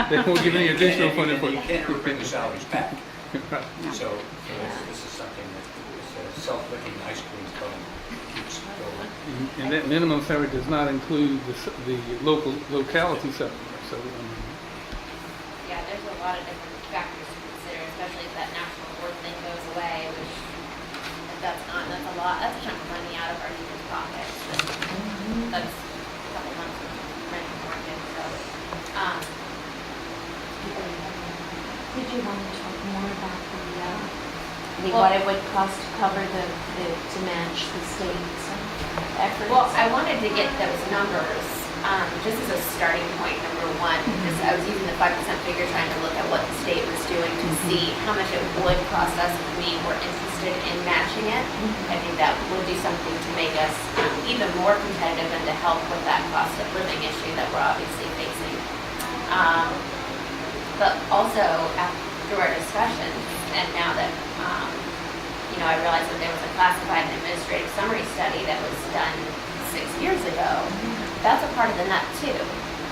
They won't give any additional funding for You can't ever bring the salaries back. Right. So this is something that is a self-licking ice cream cone keeps going. And that minimum salary does not include the locality supplement. So, Yeah, there's a lot of different factors to consider, especially if that national award thing goes away, which that's a lot, that's a chunk of money out of our teachers' pockets. That's a couple months of rent and mortgage, so, Did you want to talk more about Well- what it would cost to cover to match the state's efforts? well, I wanted to get those numbers, just as a starting point, number one, because I was using the 5% figure trying to look at what the state was doing to see how much it would cost us if we were interested in matching it. I think that would do something to make us even more competitive and to help with that cost of living issue that we're obviously facing. But also, through our discussions, and now that, I realized that there was a classified and administrative summary study that was done 6 years ago, that's a part of the nut too.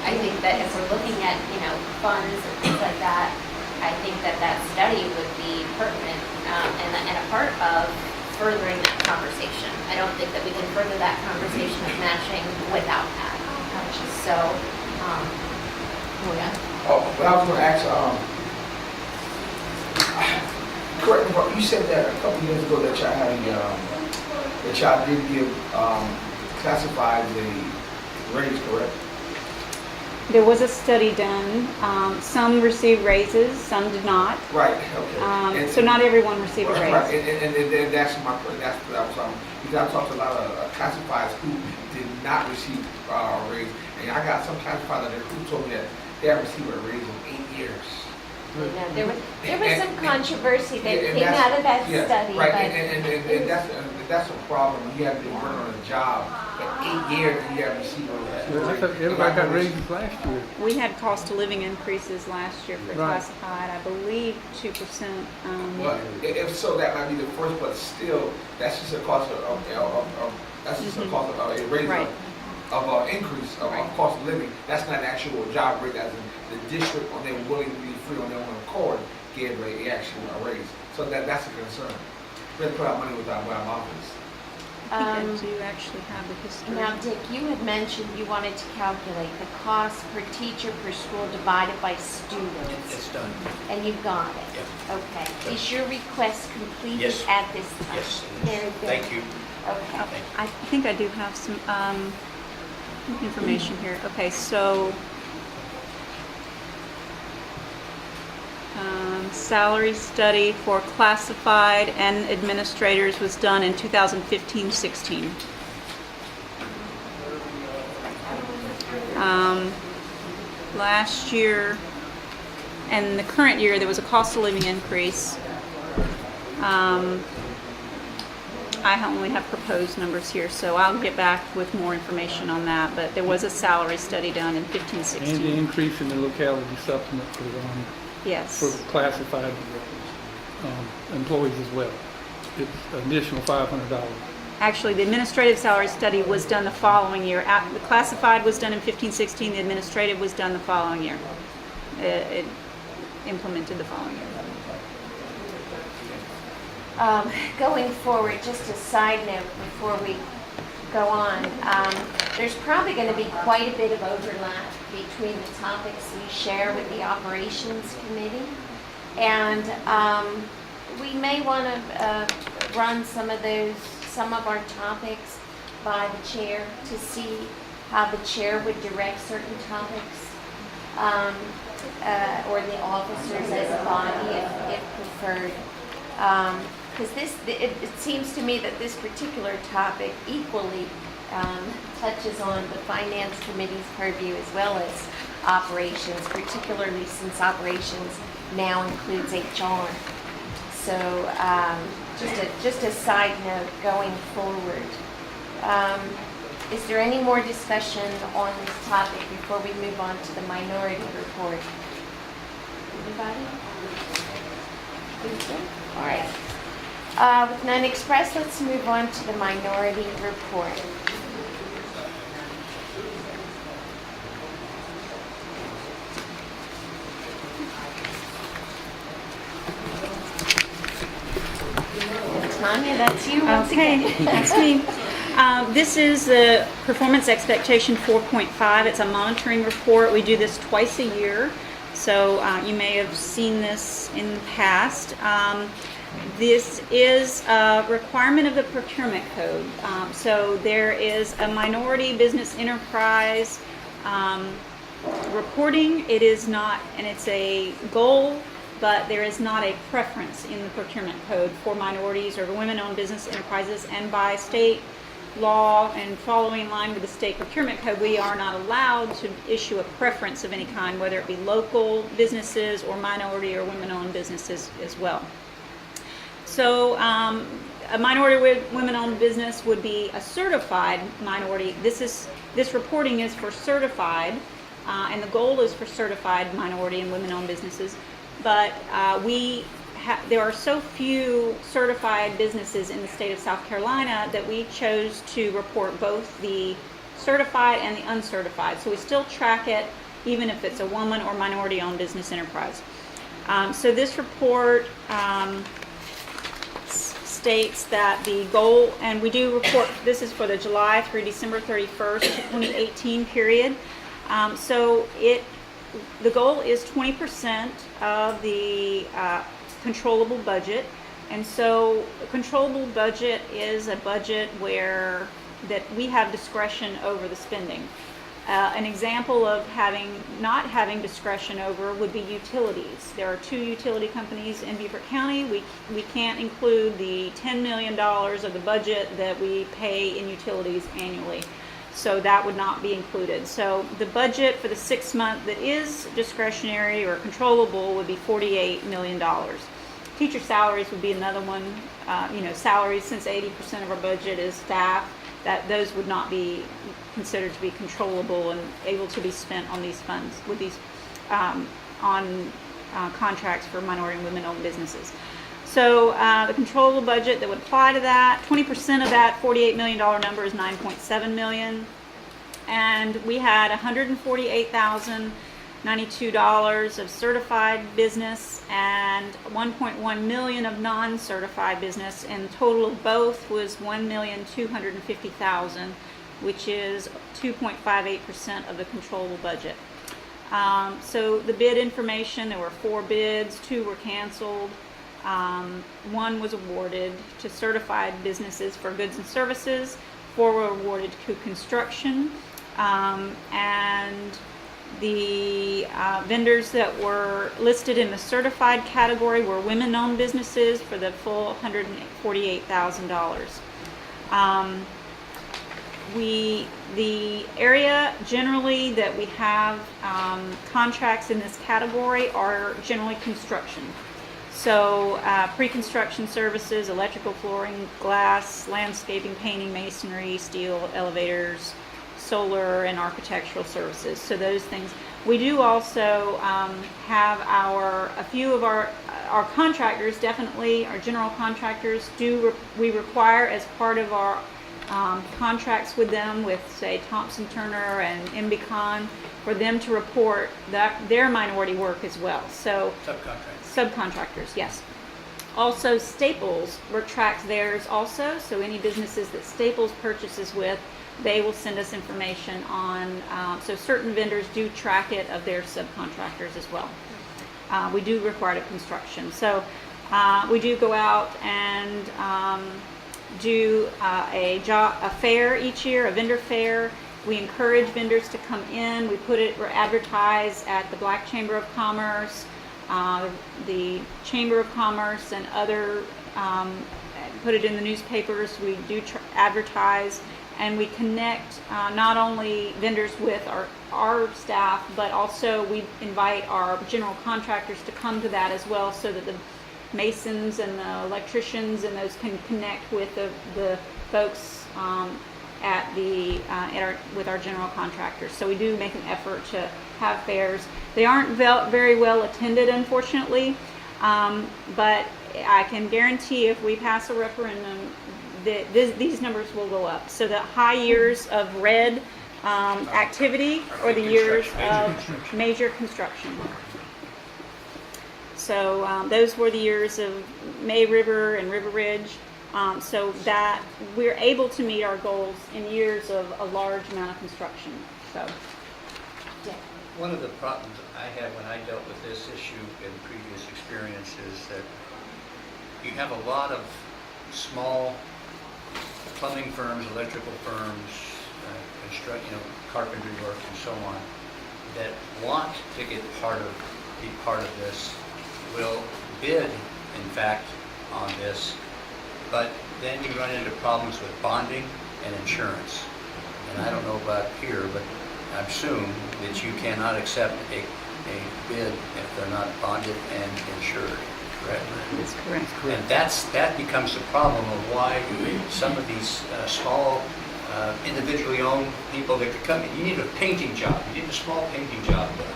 I think that if we're looking at, funds and things like that, I think that study would be pertinent and a part of furthering that conversation. I don't think that we can further that conversation of matching without that. So, yeah. Oh, but I was gonna ask, correct me, but you said that a couple years ago that y'all had that y'all did give, classified a raise, correct? there was a study done. Some received raises, some did not. Right, okay. So not everyone received a Right, raise. and that's my point, because I talked to a lot of classifieds who did not receive a raise, and I got some classifieds who told me that they haven't received a raise in 8 years. There was some controversy that And came that's- out of that yes, study, right, but and that's a problem. You have been working on a job for 8 years and you haven't received a raise. I thought everybody got raises last year. We had cost of living increases last year for Right. classified, I believe 2%. Well, if so, that might be the first, but still, that's just a cost that's just a cost of a raise Right. of increase of cost of living. That's not an actual job rate, as in the district, on their willingly free on their own accord, gave a actual raise. So that's a concern. We have to put our money with our office. I think I do actually have the history. now, Dick, you had mentioned you wanted to calculate the cost per teacher per school divided by students, It's done. and you've got it. Yep. Okay. Is your request completed Yes. at this time? Yes, it is. Very good. Thank you. Okay. I think I do have some information here. Okay, so salary study for classified and administrators was done in 2015-16. Last year, and the current year, there was a cost of living increase. I only have proposed numbers here, so I'll get back with more information on that, but there was a salary study done in 15, And the 16. increase in the locality supplement for Yes. classified employees as well. It's an additional $500. Actually, the administrative salary study was done the following year. The classified was done in 15, 16. The administrative was done the following year. It implemented the following year. Going forward, just a side note before we go on, there's probably going to be quite a bit of overlap between the topics we share with the operations committee, and we may want to run some of our topics by the chair to see how the chair would direct certain topics, or the officers as a body if preferred. Because it seems to me that this particular topic equally touches on the finance committee's purview as well as operations, particularly since operations now includes HR. So just a side note going forward. Is there any more discussion on this topic before we move on to the minority report? Anybody? All right. With none expressed, let's move on to the minority report. Tanya, that's you once Okay, again. that's me. This is the performance expectation 4.5. It's a monitoring report. We do this twice a year, so you may have seen this in the past. This is a requirement of the procurement code. So there is a minority business enterprise reporting. It is not, and it's a goal, but there is not a preference in the procurement code for minorities or women-owned business enterprises, and by state law and following in line with the state procurement code, we are not allowed to issue a preference of any kind, whether it be local businesses or minority or women-owned businesses as well. So a minority women-owned business would be a certified minority. This reporting is for certified, and the goal is for certified minority and women-owned businesses. But there are so few certified businesses in the state of South Carolina that we chose to report both the certified and the uncertified. So we still track it even if it's a woman or minority-owned business enterprise. So this report states that the goal, and we do report, this is for the July through December 31st, 2018 period. The goal is 20% of the controllable budget, and so a controllable budget is a budget that we have discretion over the spending. An example of not having discretion over would be utilities. There are 2 utility companies in Beaufort County. We can't include the $10 million of the budget that we pay in utilities annually. So that would not be included. So the budget for the 6 month that is discretionary or controllable would be $48 million. Teacher salaries would be another one. Salaries, since 80% of our budget is staff, that those would not be considered to be controllable and able to be spent on these funds with these contracts for minority and women-owned businesses. So the controllable budget that would apply to that, 20% of that $48 million number is $9.7 million. And we had $148,092 of certified business and $1.1 million of non-certified business, and the total of both was $1,250,000, which is 2.58% of the controllable budget. So the bid information, there were 4 bids, 2 were canceled. 1 was awarded to certified businesses for goods and services, 4 were awarded to construction, and the vendors that were listed in the certified category were women-owned businesses for the full $148,000. The area generally that we have contracts in this category are generally construction. So pre-construction services, electrical, flooring, glass, landscaping, painting, masonry, steel, elevators, solar, and architectural services. So those things. We do also have a few of our contractors, definitely our general contractors, we require as part of our contracts with them, with say Thompson Turner and MBCon, for them to report their minority work as well. So subcontractors, yes. Also, Staples tracks theirs also. So any businesses that Staples purchases with, they will send us information on. So certain vendors do track it of their subcontractors as well. We do require it of construction. So we do go out and do a fair each year, a vendor fair. We encourage vendors to come in. We're advertised at the Black Chamber of Commerce, the Chamber of Commerce, and other, put it in the newspapers. We do advertise, and we connect not only vendors with our staff, but also we invite our general contractors to come to that as well, so that the masons and the electricians and those can connect with the folks with our general contractors. So we do make an effort to have fairs. They aren't very well attended, unfortunately, but I can guarantee if we pass a referendum, these numbers will go up. So the high years of red activity or the years of major construction. So those were the years of May River and River Ridge. So that we're able to meet our goals in years of a large amount of construction. So, yeah. One of the problems I had when I dealt with this issue in previous experience is that you have a lot of small plumbing firms, electrical firms, carpentry work, and so on, that want to be part of this, will bid, in fact, on this, but then you run into problems with bonding and insurance. And I don't know about here, but I assume that you cannot accept a bid if they're not bonded and insured, correct? That's correct. And that becomes the problem of why some of these small individually owned people that could come in. You need a painting job. You need a small painting job done.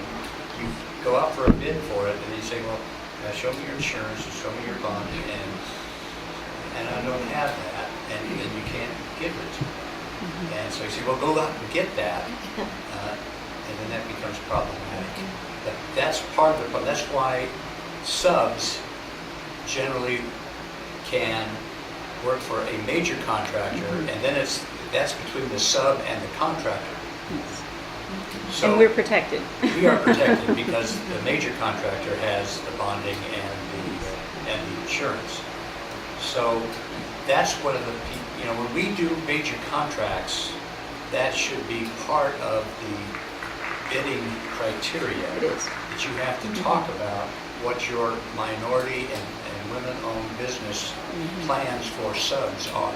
You go out for a bid for it, and you say, well, show me your insurance and show me your bond, and I don't have that, and you can't give it to me. Mm-hmm. And so you say, well, go out and get that, and then that becomes problematic. That's part of the problem. That's why subs generally can work for a major contractor, mm-hmm. and then that's between the sub and the contractor. Yes. So and we're protected. We are protected because the major contractor has the bonding and the insurance. So that's one of the, when we do major contracts, that should be part of the bidding criteria. It is. That you have to talk about what your minority and women-owned business plans for subs are,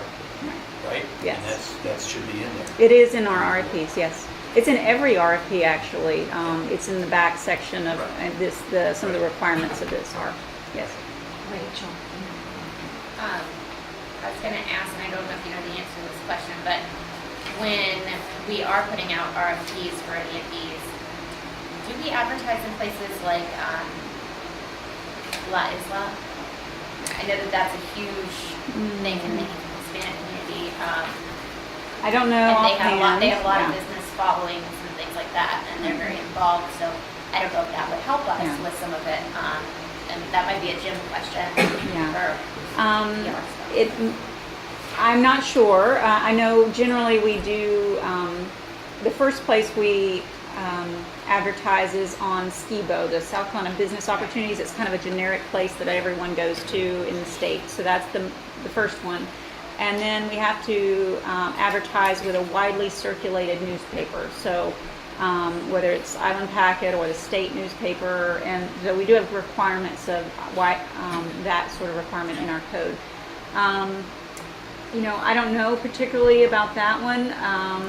right? Yes. And that should be in there. It is in our RFPs, yes. It's in every RFP, actually. It's in the back section of some of the requirements of this are, yes. Rachel. I was going to ask, and I don't know if you know the answer to this question, but when we are putting out RFPs for any of these, do we advertise in places like La Isla? I know that's a huge thing in the Hispanic community. I don't know. And they have a lot of business followings and things like that, and they're very involved. So I don't know if that would help us with some of it. And that might be a Jim question. Yeah. Or, I'm not sure. I know generally we do. The first place we advertise is on SCIBO, the South Carolina Business Opportunities. It's kind of a generic place that everyone goes to in the state. So that's the first one. And then we have to advertise with a widely circulated newspaper. So whether it's Island Packet or the state newspaper, and so we do have requirements of that sort of requirement in our code. You know, I don't know particularly about that one. I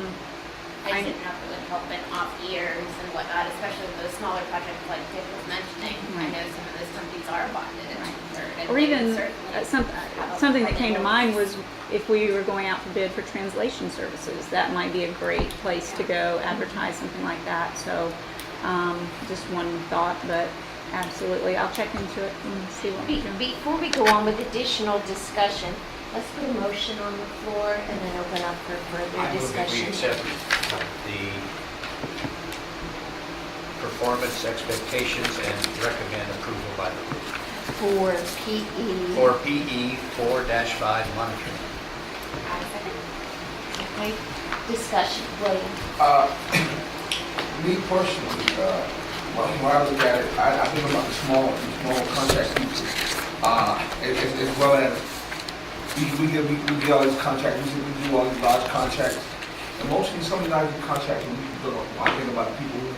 just didn't know if it would help in off years and whatnot, especially with those smaller projects like Dick was mentioning. I Right. know some of those companies are bonded. and Or they even would certainly something that come came to in. mind was if we were going out for bid for translation services, that might be a great place to go advertise something like that. So just one thought, but absolutely, I'll check into it and see what we can. Before we go on with additional discussion, let's put a motion on the floor and then open up for further I move that we discussion. accept the performance expectations and recommend approval by the board. For PE. For PE 4-5 monitoring. I second. Okay, discussion, William. Me personally, when I look at it, I think about the small contract pieces, as well as we get all these contracts, we do all these large contracts, and mostly some of these large contracts, when we build, I think about the people who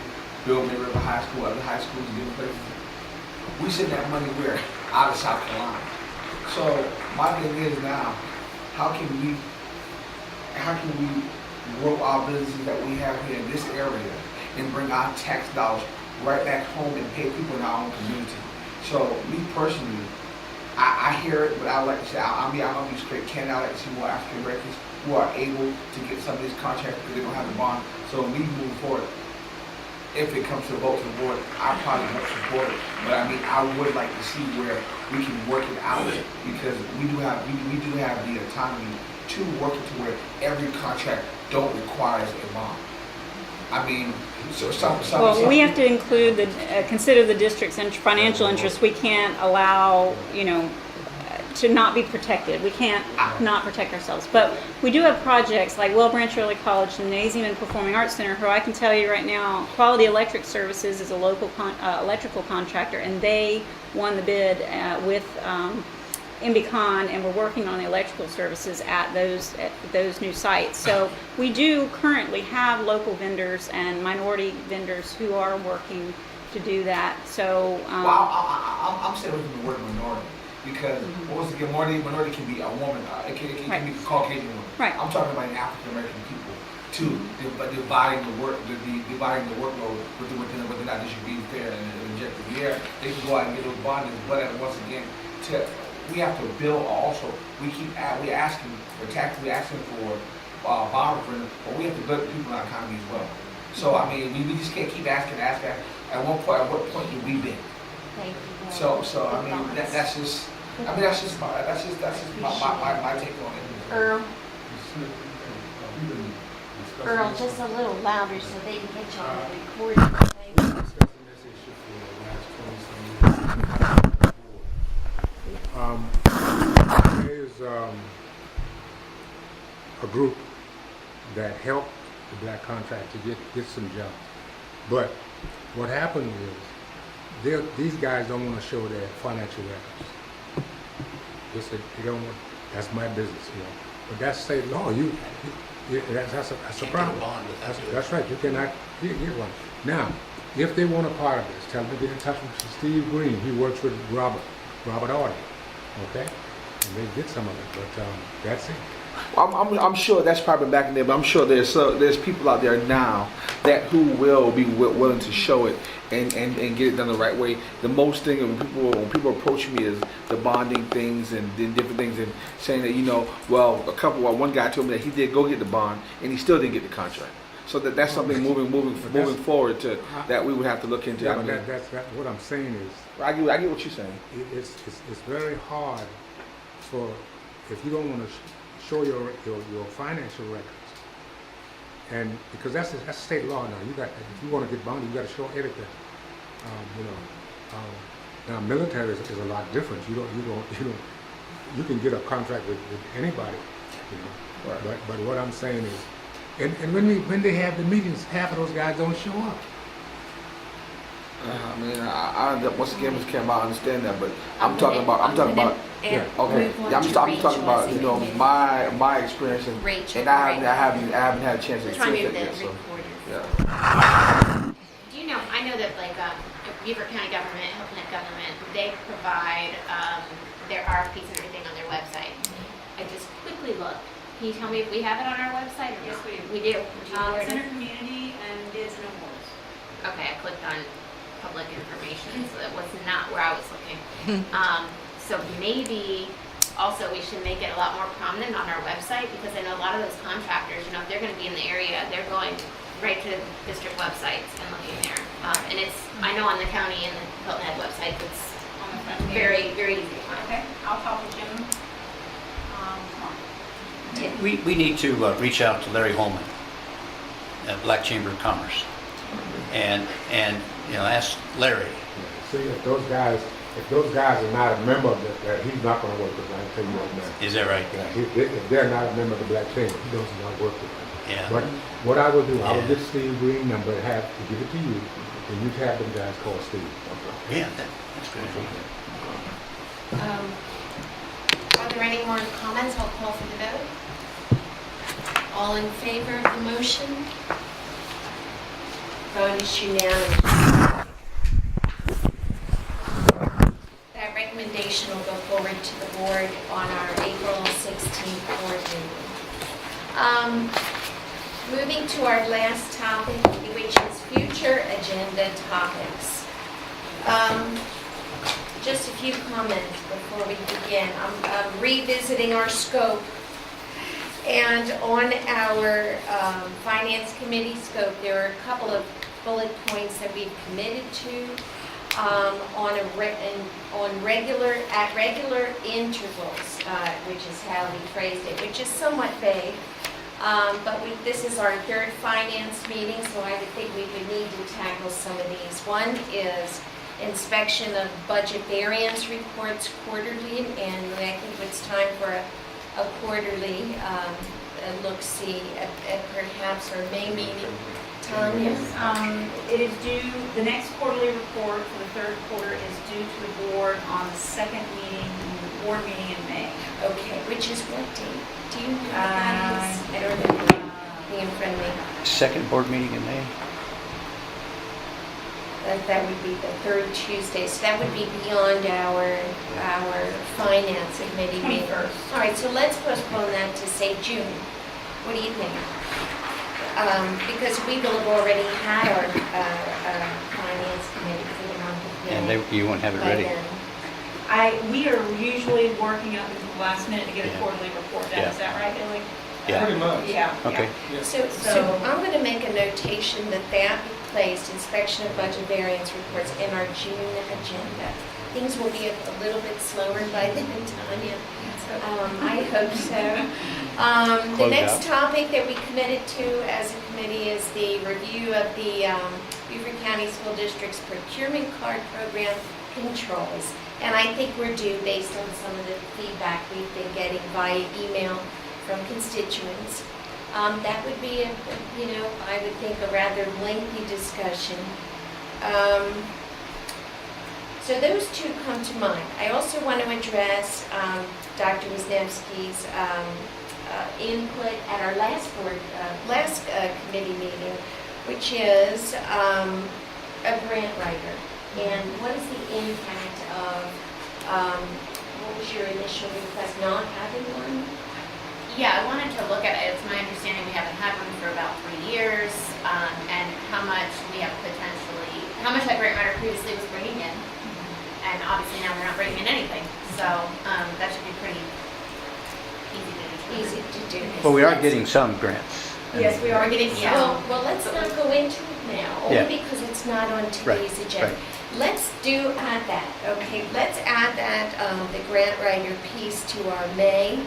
build Mid River High School, other high schools, and different places. We send that money where? Out of South Carolina. So my thing is now, how can we grow our businesses that we have here in this area and bring our tax dollars right back home and pay people in our own community? So me personally, I hear it, but I like to say, I'm gonna be straight candid. I like to see more African Americans who are able to get some of these contracts because they don't have the bond. So me moving forward, if it comes to a vote to the board, I probably won't support it. But I mean, I would like to see where we can work it out because we do have the autonomy to work it to where every contract don't require a bond. I mean, so some. Well, we have to include consider the district's financial interests. We can't allow, to not be protected. We can't not protect ourselves. But we do have projects like Well Branch Early College, Gymnasium, and Performing Arts Center, who I can tell you right now, Quality Electric Services is a local electrical contractor, and they won the bid with MBCon, and we're working on the electrical services at those new sites. So we do currently have local vendors and minority vendors who are working to do that. So Well, I'm saying with the word minority because what was the minority can be a woman, it can Right. be a Caucasian woman. Right. I'm talking about African American people too, but dividing the workload within not just being fair and objective. Yeah, they can go out and get those bonds, but once again, we have to build also. We asking for bond referendum, but we have to build people in our economy as well. So I mean, we just can't keep asking. At what point do we been? Thank you. So I mean, that's just my take on it. Earl, Earl, just a little louder so they can get you on the recording. Thank you. Discussing this issue for the last 20 some years. There is a group that helped the black contractor get some jobs. But what happened is these guys don't want to show their financial records. They said they don't want. That's my business, But that's state law. That's a problem. That's right. You cannot get one. Now, if they want a part of this, tell them to get in touch with Steve Green. He works with Robert Audie. Okay, and they get some of it. But that's it. I'm sure that's probably back in there, but I'm sure there's people out there now who will be willing to show it and get it done the right way. The most thing when people approach me is the bonding things and different things and saying that one guy told me that he did go get the bond and he still didn't get the contract. So that's something moving forward to that we would have to look into. Yeah, but that's what I'm saying is. I get what you're saying. It's very hard if you don't want to show your financial records, and because that's state law now. If you want to get bonded, you got to show everything. Now military is a lot different. You can get a contract with anybody, Right. But what I'm saying is, and when they have the meetings, half of those guys don't show up. I mean, once again, Mr. Campbell, I understand that, but I'm talking about. Yeah. Okay, I'm talking about my experience, and I haven't had a chance to experience that yet. So, yeah. I know that Beaufort County government, Health Net government, they provide their RFPs and everything on their website. I just quickly quickly look. Can you tell me if we have it on our website or Yes, not? we do. We do. Would you forward It's it? under community and bids and awards. Okay, I clicked on public information, so that was not where I was looking. So maybe also we should make it a lot more prominent on our website, because I know a lot of those contractors, you know, if they're gonna be in the area, they're going right to the district websites and looking there. And it's, I know on the county and the Hilton Head website, it's On the front page. very easy to find. Okay, I'll talk with Jim tomorrow. We need to reach out to Larry Holman at Black Chamber of Commerce and ask Larry. See, if those guys are not a member of that, he's not gonna work with them, I tell you right now. Is that right? Yeah, if they're not a member of the Black Chamber, he does not work with them. Yeah. But what I will do, I will Yeah. get Steve Green number, have to give it to you, and you have them guys call Steve. Yeah, that's good. Are there any more comments? I'll call for the vote. All in favor of the motion? Vote is unanimous. That recommendation will go forward to the board on our April 16th board meeting. Moving to our last topic, which is future agenda topics. Just a few comments before we begin. I'm revisiting our scope. And on our Finance Committee scope, there are a couple of bullet points that we've committed to at regular intervals, which is how we phrased it, which is somewhat vague. But this is our third finance meeting, so I would think we would need to tackle some of these. One is inspection of budget variance reports quarterly, and I think it's time for a quarterly look-see at perhaps our May meeting. Tanya? It is due, the next quarterly report for the third quarter is due to the board on the second meeting, the board meeting in May. Okay, which is what date? Do you know what that is? I don't remember being in front of me. Second board meeting in May? That would be the third Tuesday, so that would be beyond our finance committee meeting. 21st. All right, so let's postpone that to say June. What do you think? Because we will have already had our finance committee for the month of May. And you won't have it by ready? then. We are usually working up until the last minute to get a Yeah. quarterly report done, Yeah. is that right, Billy? Yeah. Pretty much. Yeah. Okay. Yeah. So I'm going to make a notation that be placed, inspection of budget variance reports, in our June agenda. Things will be a little bit slower by then, Tanya. I hope so. The Close next out. topic that we committed to as a committee is the review of the Beaufort County School District's procurement card program controls. And I think we're due based on some of the feedback we've been getting via email from constituents. That would be, I would think a rather lengthy discussion. So those two come to mind. I also want to address Dr. Wisniewski's input at our last committee meeting, which is a grant writer. And what is the impact of, what was your initial request, not having one? Yeah, I wanted to look at it. It's my understanding we haven't had one for about 3 years, and how much that grant writer previously was bringing in. And obviously now they're not bringing in anything. So that should be pretty easy to determine. Easy to do. Well, we are getting some grants. Yes, we are getting, Well, let's not go into it now, Yeah. only because it's not on today's agenda. right. Let's add that, okay? Let's add that, the grant writer piece to our May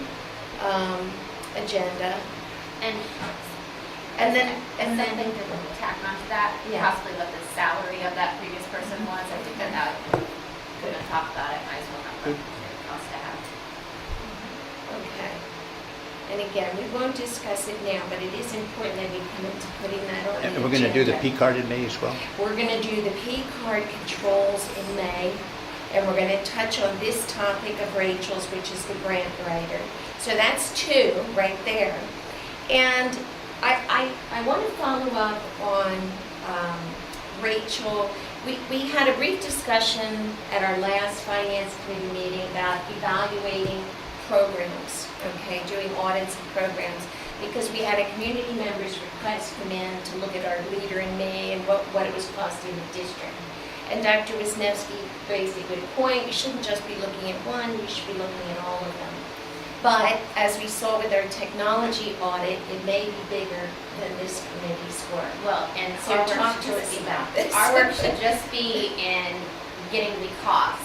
agenda. And then something to tack onto that, Yeah. possibly what the salary of that previous person was. I think that could have talked about it, might as well have the cost to have. Okay. And again, we won't discuss it now, but it is important that we commit to putting that on the agenda. And we're going to do the P card in May as well? We're going to do the P card controls in May, and we're going to touch on this topic of Rachel's, which is the grant writer. So that's two right there. And I want to follow up on Rachel. We had a brief discussion at our last finance committee meeting about evaluating programs, okay, doing audits of programs, because we had a community member's request come in to look at our Leader in Me and what it was costing the district. And Dr. Wisniewski raised a good point. You shouldn't just be looking at one, you should be looking at all of them. But as we saw with our technology audit, it may be bigger than this committee's work. Well, and So our work talk should to just us be about that. this. Our work should just be in getting the cost.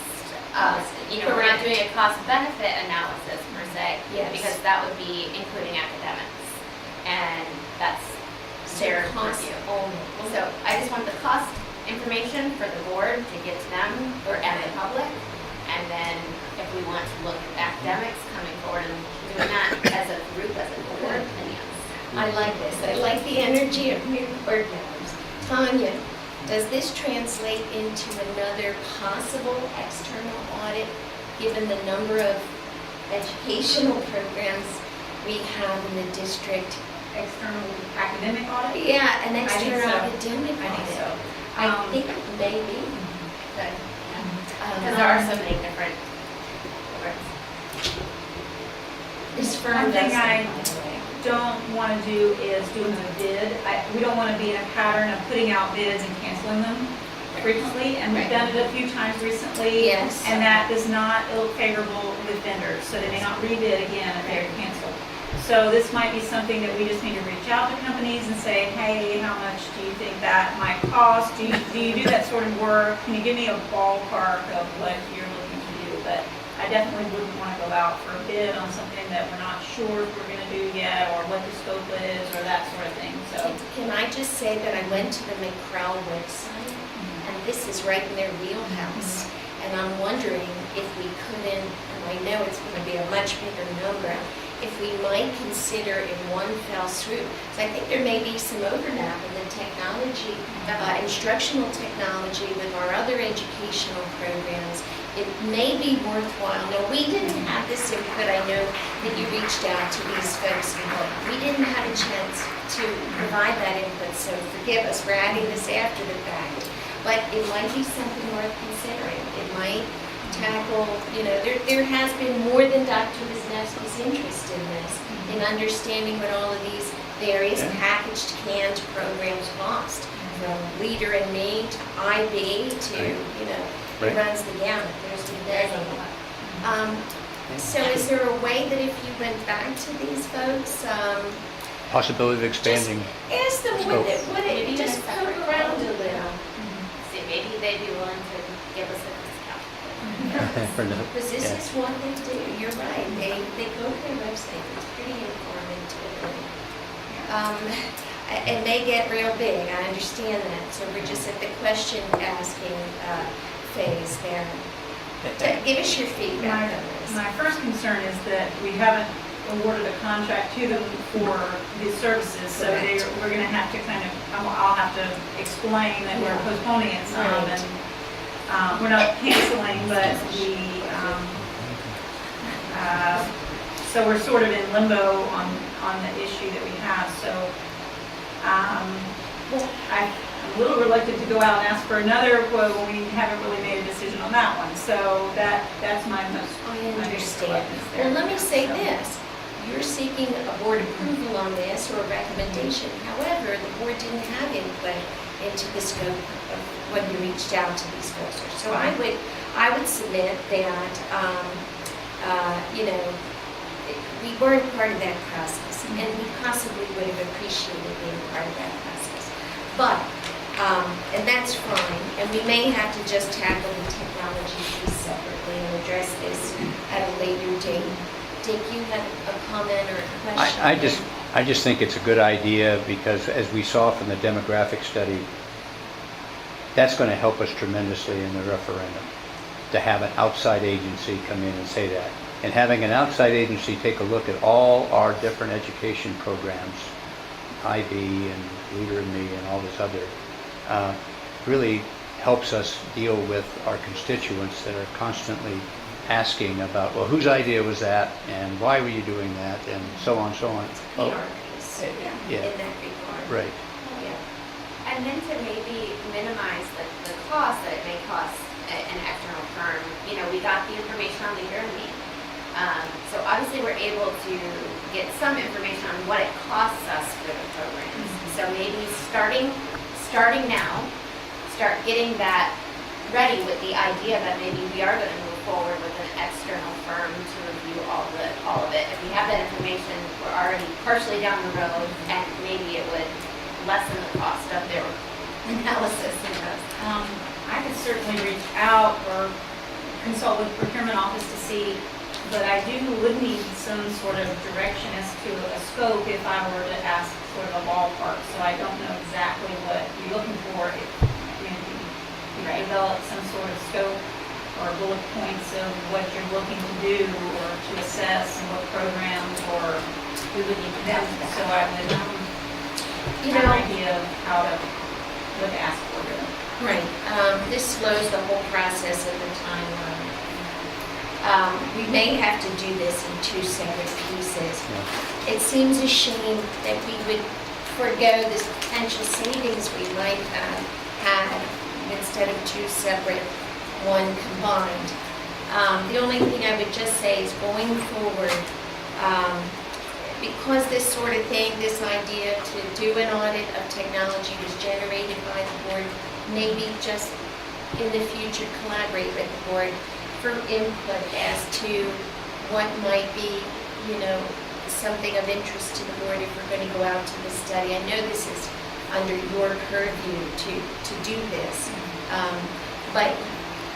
We're not doing a cost benefit analysis per se, Yes. because that would be including academics, and that's their cost purview. only. So I just want the cost information for the board to get to them or and the public, and then if we want to look at academics coming forward and doing that as a group, as a board, then yes. I like this. I like the energy of new board members. Tanya, does this translate into another possible external audit, given the number of educational programs we have in the district? External academic audit? Yeah, an I think external so. academic I think audit. so. I think maybe. Good. Because there are so many different programs. This firm One thing does I that, by the way. don't want to do is doing a bid. We don't want to be in a pattern of putting out bids and canceling them frequently, and we've done it a few times recently. Yes. And that does not look favorable with vendors, so they may not rebid again if they're canceled. So this might be something that we just need to reach out to companies and say, hey, how much do you think that might cost? Do you do that sort of work? Can you give me a ballpark of what you're looking to do? But I definitely wouldn't want to go out for a bid on something that we're not sure if we're going to do yet, or what the scope is, or that sort of thing, so. Can I just say that I went to the McCrell website, and this is right in their wheelhouse. And I'm wondering if we couldn't, and I know it's going to be a much bigger number, if we might consider in one fell swoop. So I think there may be some overlap in the technology, instructional technology with our other educational programs. It may be worthwhile. Now, we didn't have this input. I know that you reached out to these folks. We didn't have a chance to provide that input, so forgive us. We're adding this after the fact. But it might be something worth considering. It might tackle, there has been more than Dr. Wisniewski's interest in this, in understanding what all of these various packaged canned programs cost, from Leader in Me to IB to, it runs the gamut. There's many. So is there a way that if you went back to these folks, Possibility of expanding. just ask them, would it Maybe just in a poke separate around one. a little? See, maybe they'd be willing to give us a discount. For now. Because this is what they do, you're right, they go to their website, it's pretty informative. And they get real big, I understand that, so we're just at the question asking phase there. Give us your feedback on this. My first concern is that we haven't awarded a contract to them for these services, so Correct. we're going to have to I'll have to explain that we're postponing it some, Right. and we're not canceling, but so we're sort of in limbo on the issue that we have, so I'm a little reluctant to go out and ask for another quote when we haven't really made a decision on that one, so that's my biggest I understand. reluctance there. Well, let me say So- this, you're seeking a board approval on this or a recommendation. However, the board didn't have input into the scope of when you reached out to these folks. So I would submit that, we weren't part of that process, and we possibly would have appreciated being part of that process. But, and that's fine, and we may have to just tackle the technology piece separately and address this at a later date. Dick, you had a comment or a question? I just think it's a good idea because as we saw from the demographic study, that's going to help us tremendously in the referendum, to have an outside agency come in and say that. And having an outside agency take a look at all our different education programs, IB and Leader in Me and all this other, really helps us deal with our constituents that are constantly asking about, well, whose idea was that, and why were you doing that, and so on, so on. PR piece, yeah. in that regard. Right. Yeah. And then to maybe minimize the cost that it may cost an external firm. We got the information on Leader and Me. So obviously we're able to get some information on what it costs us for the programs. So maybe starting now, start getting that ready with the idea that maybe we are going to move forward with an external firm to review all of it. If we have that information, we're already partially down the road, and maybe it would lessen the cost of their analysis. I could certainly reach out or consult with procurement office to see, but I would need some sort of direction as to a scope if I were to ask sort of a ballpark. So I don't know exactly what you're looking for. If you develop some sort of scope or bullet points of what you're looking to do or to assess and what programs or we would need to do. So I would have an idea of what to ask for really. Right. This slows the whole process of the timeline. We may have to do this in 2 separate pieces. It seems a shame that we would forego this potential savings we might have had instead of 2 separate, one combined. The only thing I would just say is going forward, because this sort of thing, this idea to do an audit of technology was generated by the board, maybe just in the future collaborate with the board for input as to what might be, something of interest to the board if we're going to go out to the study. I know this is under your purview to do this, but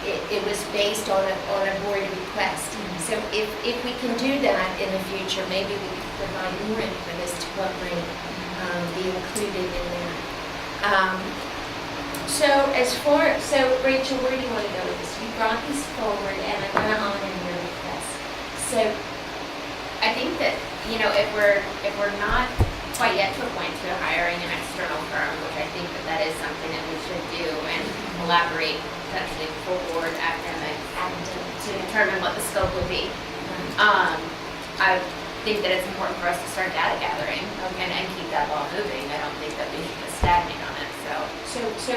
it was based on a board request. So if we can do that in the future, maybe we can provide more input as to what might be included in that. So Rachel, where do you want to go with this? You brought this forward, and I'm going to honor your request. So I think that, if we're not quite yet to a point to hiring an external firm, which I think that is something that we should do and collaborate potentially full board academic to determine what the scope will be. I think that it's important for us to start data gathering and keep that ball moving. I don't think that we should just stagnate on it, So,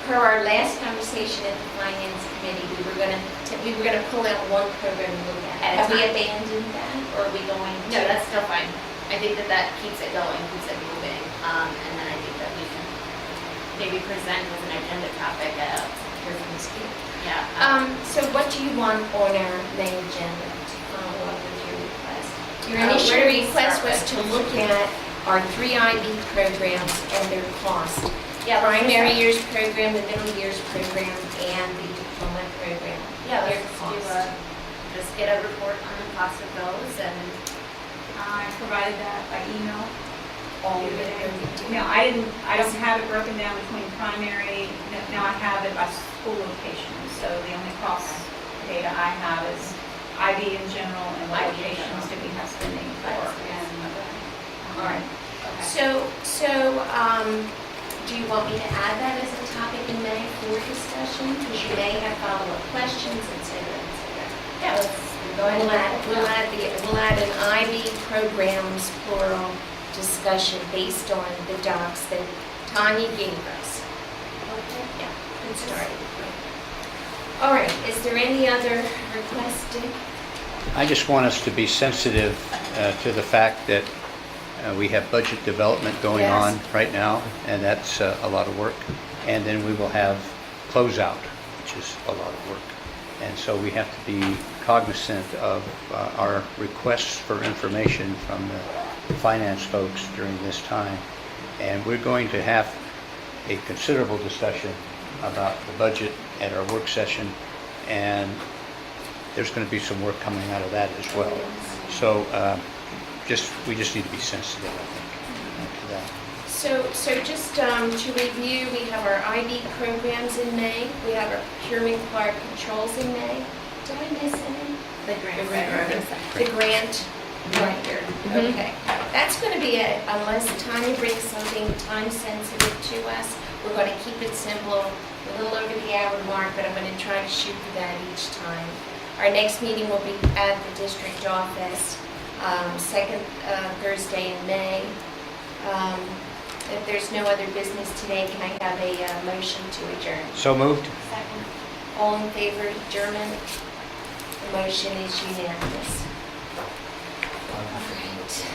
per our last conversation at the finance committee, we were gonna pull out one program and look at it. At a Have we time. abandoned that, or are we going to? No, that's still fine. I think that keeps it going, keeps it moving. And then I think that we can maybe present as an agenda topic at Christmas Eve. yeah. So what do you want on our main agenda to follow up with your request? Your Where initial do we request start was with? to look at our 3 IB programs and their cost. Yeah, let's Primary just- years program, the middle years program, and the diploma program. Yeah, Their let's cost. just get a report on the cost of those and I provided that by email. All of it. No, I don't have it broken down between primary, now I have it by school location. So the only cost data I have is IB in general and what IB in locations general. do we have spending for. And, All right. okay. So, do you want me to add that as a topic in May for discussion? Because you may have follow-up questions, et cetera, et cetera. Yeah, let's go ahead and We'll add an IB programs plural discussion based on the docs that Tanya gave us. Okay, yeah, good start. All right, is there any other requests, Dick? I just want us to be sensitive to the fact that we have budget development going Yes. on right now, and that's a lot of work. And then we will have closeout, which is a lot of work. And so we have to be cognizant of our requests for information from the finance folks during this time. And we're going to have a considerable discussion about the budget at our work session, and there's going to be some work coming out of that as well. So we just need to be sensitive, I think, to that. So just to review, we have our IB programs in May, we have our procurement clerk controls in May. Did I miss any? The grant writer. The grant writer, okay. That's going to be it, unless Tanya brings something time sensitive to us. We're going to keep it simple, a little over the hour mark, but I'm going to try to shoot for that each time. Our next meeting will be at the district office, second Thursday in May. If there's no other business today, can I have a motion to adjourn? So moved? Second. All in favor of adjournment? The motion is unanimous. All right.